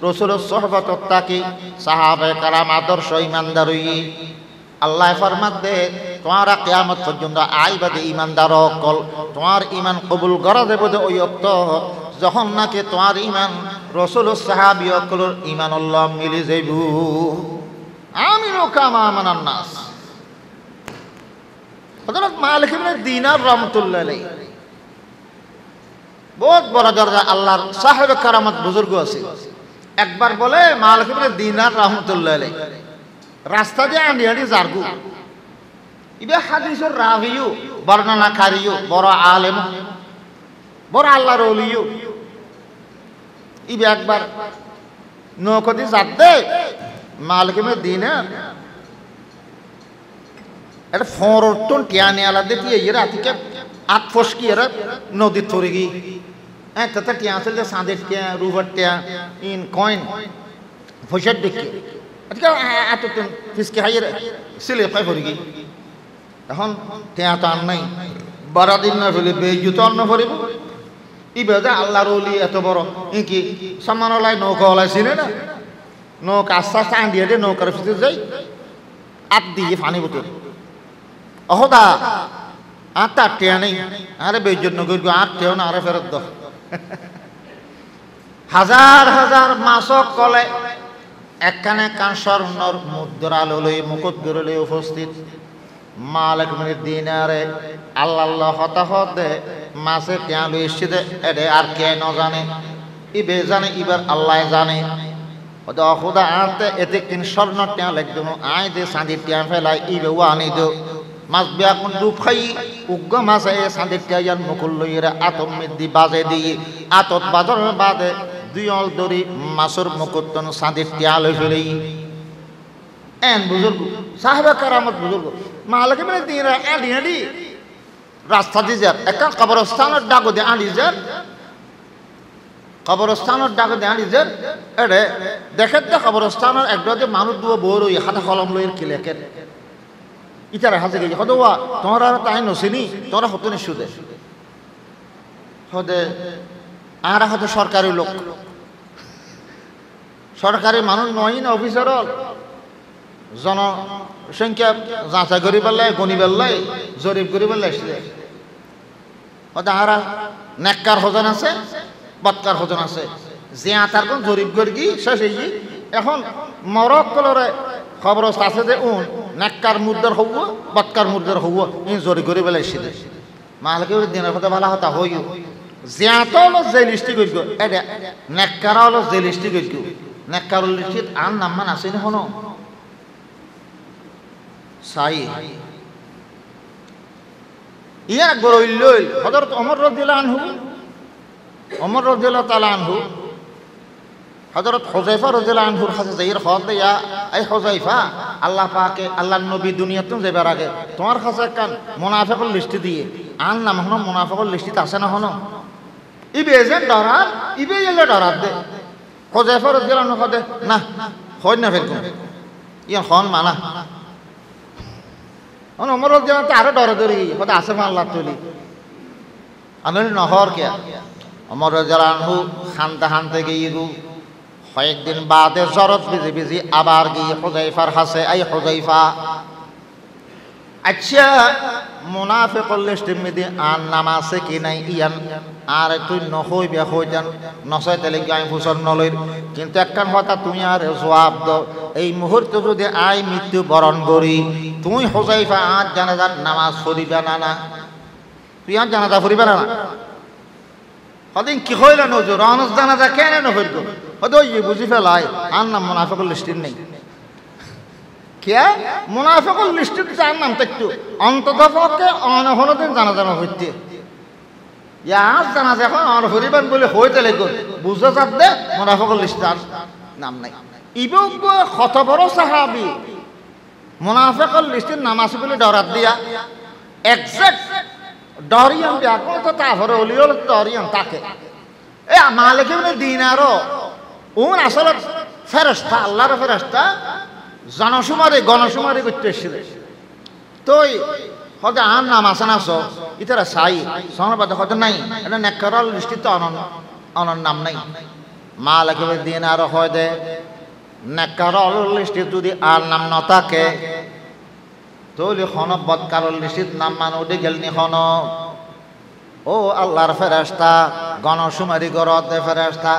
[SPEAKER 1] রসুলের সোহবত তাকে সাহাবে কারাম আদর্শ ইমানদারই আল্লাহ ফরমাত দে তোমারা কিয়ামত পর্যন্ত আইবাদে ইমানদার অকল তোমার ইমান কবুল করা দেব যে ওই অক্ত যখন নাকি তোমার ইমান রসুল সাহাবী অকলের ইমান আল্লাহ মিলে যাইব। আমিনু কামা আমানান নাস। হযরত মালিক ইবনে দিনার রাহমাতুল্লাহ আলাইহি বহুত বড় দরজা আল্লাহর সাহেব কারামত বুজুর্গ আছে। একবার বলে মালিক ইবনে দিনার রাহমাতুল্লাহ আলাইহি রাস্তা দিয়ে আন্ডি আন্ডি জারগু, ইবে হাদিসের রাবিও বর্ণনাকারীও বড় আলেম বড় আল্লাহর ওলিও, ইবে একবার নৌকতি যাতে মালিক ইবনে দিনার এটা ফরটন টিয়ানি আলা দিয়ে এরা আতিকে আট ফসকি এরা নদী থরে গি তাতে টিয়া আছে যে সাঁদের টিয়া রুবার টিয়া ইন কয়েন ফসার দেখি আজকে এত ফিসকে হাইয়ের সিলে পাই ভরি গি, এখন টিয়া তো আর নাই, বারা দিন না ফেলে বেজুত অন্ন ভরিব। ই বেদে আল্লাহর ওলি এত বড় কি সামান ওলাই নৌকা ওলাই চিনে না, নৌকা আস্তে আস্তে আন্ডিয়ে দিয়ে নৌকার ফিতে যাই আট দিয়ে পানি বোতল অহদা আর তার টিয়া নেই, আরে বেজত নগর আর টেও না, আরে ফেরত দাও। হাজার হাজার মাসক কলে একখানে কাঁসর নর মুদ্রা লই মুকুট গড়লে উপস্থিত মালিক ইবনে দিনারে আল্লাহ হতাহত দে মাসে টিয়া লই এসে এডে আর কে ন জানে, ইবে জানে ইবার আল্লাহ জানে। খুদা আনতে এতে কিন স্বর্ণ টিয়া লাগতো আয় দে সাঁদি টিয়া ফেলাই ইবে ওয়ানি দো মাছ বিয়া কোন ডুব খাই উগ্র মাছ এ সাঁদের টিয়া মুকুল লইরে আতম মিদ্দি বাজে দিয়ে আতত বাজর বাদে দুই অল দড়ি মাছর মুকুটন সাঁদের টিয়া লই ফেলেই এন বুজুর্গ সাহেবা কারামত বুজুর্গ মালিক ইবনে দিনার আডি আডি রাস্তা দিয়ে যার একটা কবরস্থানের ডাক দিয়ে আডি যার, কবরস্থানের ডাক দিয়ে আডি যার এডে দেখে তো কবরস্থানের একটা যে মানুষ দুয়া বড় ওই হাতে কলম লইয়ের কি লেখেন ইতারা হাজে গেছে হদোয়া তোমরা তাই নসিনি তোমরা হতো নিশুদে হদে আর হয়তো সরকারি লোক সরকারি মানুষ নয় না অফিসার জনসংখ্যা যাচাই করি পেলাই গণি পেলাই জরিপ করি পেলাই হয়তো আর নেককার হজন আছে বৎকার হজন আছে যে তার কোন জরিপ করি শেষ এখন মরক কলরে খবর আছে যে নেককার মুর্দার হব বৎকার মুর্দার হব ই জোরি করে বেলাইছে মালকে দিনের কথা ভালো হতা হইও জিয়াত হলো যে লিস্টি করিব এটা নেককার হলো যে লিস্টি করিব নেককার লিস্টিত আন নামমান আছে না হনো সাই ইয়া গরইল হযরত ওমর রাদিয়াল্লাহু আনহু ওমর রাদিয়াল্লাহু তাআলা আনহু হযরত হুযায়ফা রাদিয়াল্লাহু আনহুর কাছে যাইর খবর দেয়া এই হুযায়ফা আল্লাহ পাকে আল্লাহর নবী দুনিয়াতে যাবার আগে তোমার কাছে কান মুনাফিকের লিস্ট দিয়ে আন নাম হনো মুনাফিকের লিস্টিত আছে না হনো ইবে যে ডরার ইবে এলে ডরার দে হুযায়ফা রাদিয়াল্লাহু আনহু কদে না হয় না ফেলকো ইয়া খন মানা ওমর রাদিয়াল্লাহু তাআলা আরো ডরে ধরি কদে আছে আল্লাহ তুলি আনলি নহর কে ওমর রাদিয়াল্লাহু আনহু খানতে গিয়ে কয়েকদিন বাদে জরত বিজি বিজি আবার গিয়ে হুযায়ফার কাছে এই হুযায়ফা আচ্ছা মুনাফিকুল লিস্টের মধ্যে আর নাম আছে কি নাই ইয়ান আর তুই নহই বে হই যান নসয় তেলে গায় ফুসর নলইর কিন্তু একখান কথা তুমি আর জবাব দাও এই মুহূর্তে যদি আই মৃত্যু বরণ করি তুই হুযায়ফা আজ জানাজার নামাজ পড়িবে না তুই আজ জানাজা পড়িবে না কদিন কি হইল নজর রহনস জানাজা কেন নফিরব হয়তো ইয়ে বুঝি ফেলাই আর নাম মুনাফিকুল লিস্টের নেই কে মুনাফিকুল লিস্টের যার নাম তো একটু অন্তত পক্ষে অনহন দিন জানাজা হইতে ইয়ার জানাজা এখন আর হরিবান বলে হইতে লেগে বুঝতে চাচ্ছে মুনাফিকুল লিস্টের নাম নাই ইবুক কত বড় সাহাবি মুনাফিকুল লিস্টের নাম আছে বলে ডরাত দিয়া এক্সাক্ট ডরিয়ান ব্যাকরণ তো তারপরে অলিওল ডরিয়ান তাকে এ মালিক ইবনে দিনারও আসলে ফেরেশতা আল্লাহর ফেরেশতা গণশুমারি করতে এসেছিল তো হয়তো আর নাম আছে না সব ইতারা সাই সনবাদ হয়তো নাই এটা নেককারল দৃষ্টিতে অনর নাম নাই মালিক ইবনে দিনার হয় দে নেককারল লিস্টে যদি আর নাম ন থাকে তাহলে খন বদকারল লিস্টিত নাম মান উঠে গেলনি খন ও আল্লাহর ফেরেশতা গণশুমারি গরতে ফেরেশতা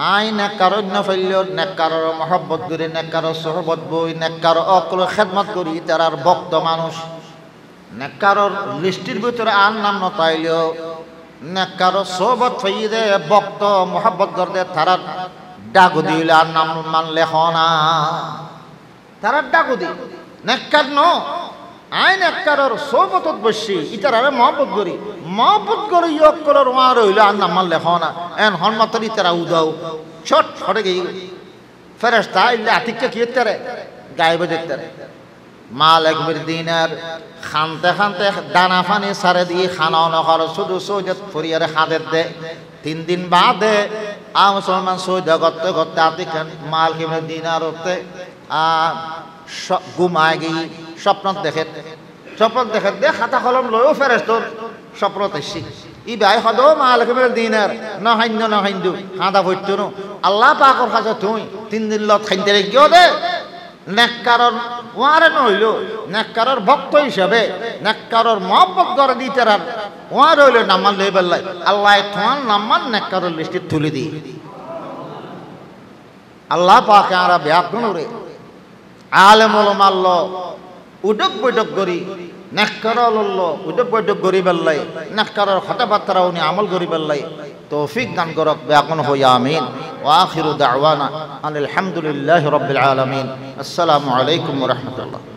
[SPEAKER 1] আই নেককারর নফল্য নেককারর মহব্বত করি নেককারর সোহবত বই নেককার অকল খেদমত করি তারার ভক্ত মানুষ নেককারর লিস্টির ভিতরে আর নাম নতাইলেও নেককারর সোহবত ফাইদে ভক্ত মহব্বত করতে তারার ডাকু দিলে আর নাম মানলে হনা তারার ডাকু দি নেককার ন আই নেককারর সোহবতত বসি ইতারারে মহব্বত করি অকলর ওয়া রইল আর নাম মানলে হনা এন হনমাতরি তারা উদাও ছট ছটে গই ফেরেশতা ইল্লা আতিককে কি তারে গায়েবে দেখতারে মালিক ইবনে দিনার খানতে দানা পানি সারে দিয়ে খানা নহর শুধু সৌজত ফরিয়ারে হাদের দে 3 দিন বাদে মুসলমান সৌজা করতে আতিকান মালিক ইবনে দিনার হতে ঘুমায় গিয়ে স্বপ্ন দেখে দে খাতা কলম লয়ও ফেরেশতর স্বপ্নত এসি ই ভাই হদ মালিক ইবনে দিনার নহাইন্দু হাদা হইতো ন আল্লাহ পাকের কাছে তুই 3 দিন লত খাইতে গিয়ে দে নেককারর ওয়ারে নইল নেককারর ভক্ত হিসাবে নেককারর মহব্বত করে দিতে রার ওয়ার হইল নামান লই বেল্লাই আল্লাহ তোমার নামান নেককারর লিস্টে তুলে দি আল্লাহ পাকে আমরা ব্যাকরণ রে আলেম ওলামা আল্লাহ উডক বৈঠক করি নেককারর আল্লাহ উডক বৈঠক করি বেল্লাই নেককারর কথাবার্তা উনি আমল করি বেল্লাই তৌফিক দান করক ব্যাকরণ হইয়া আমিন وآخر دعوانا أن الحمد لله رب العالمين السلام عليكم ورحمة الله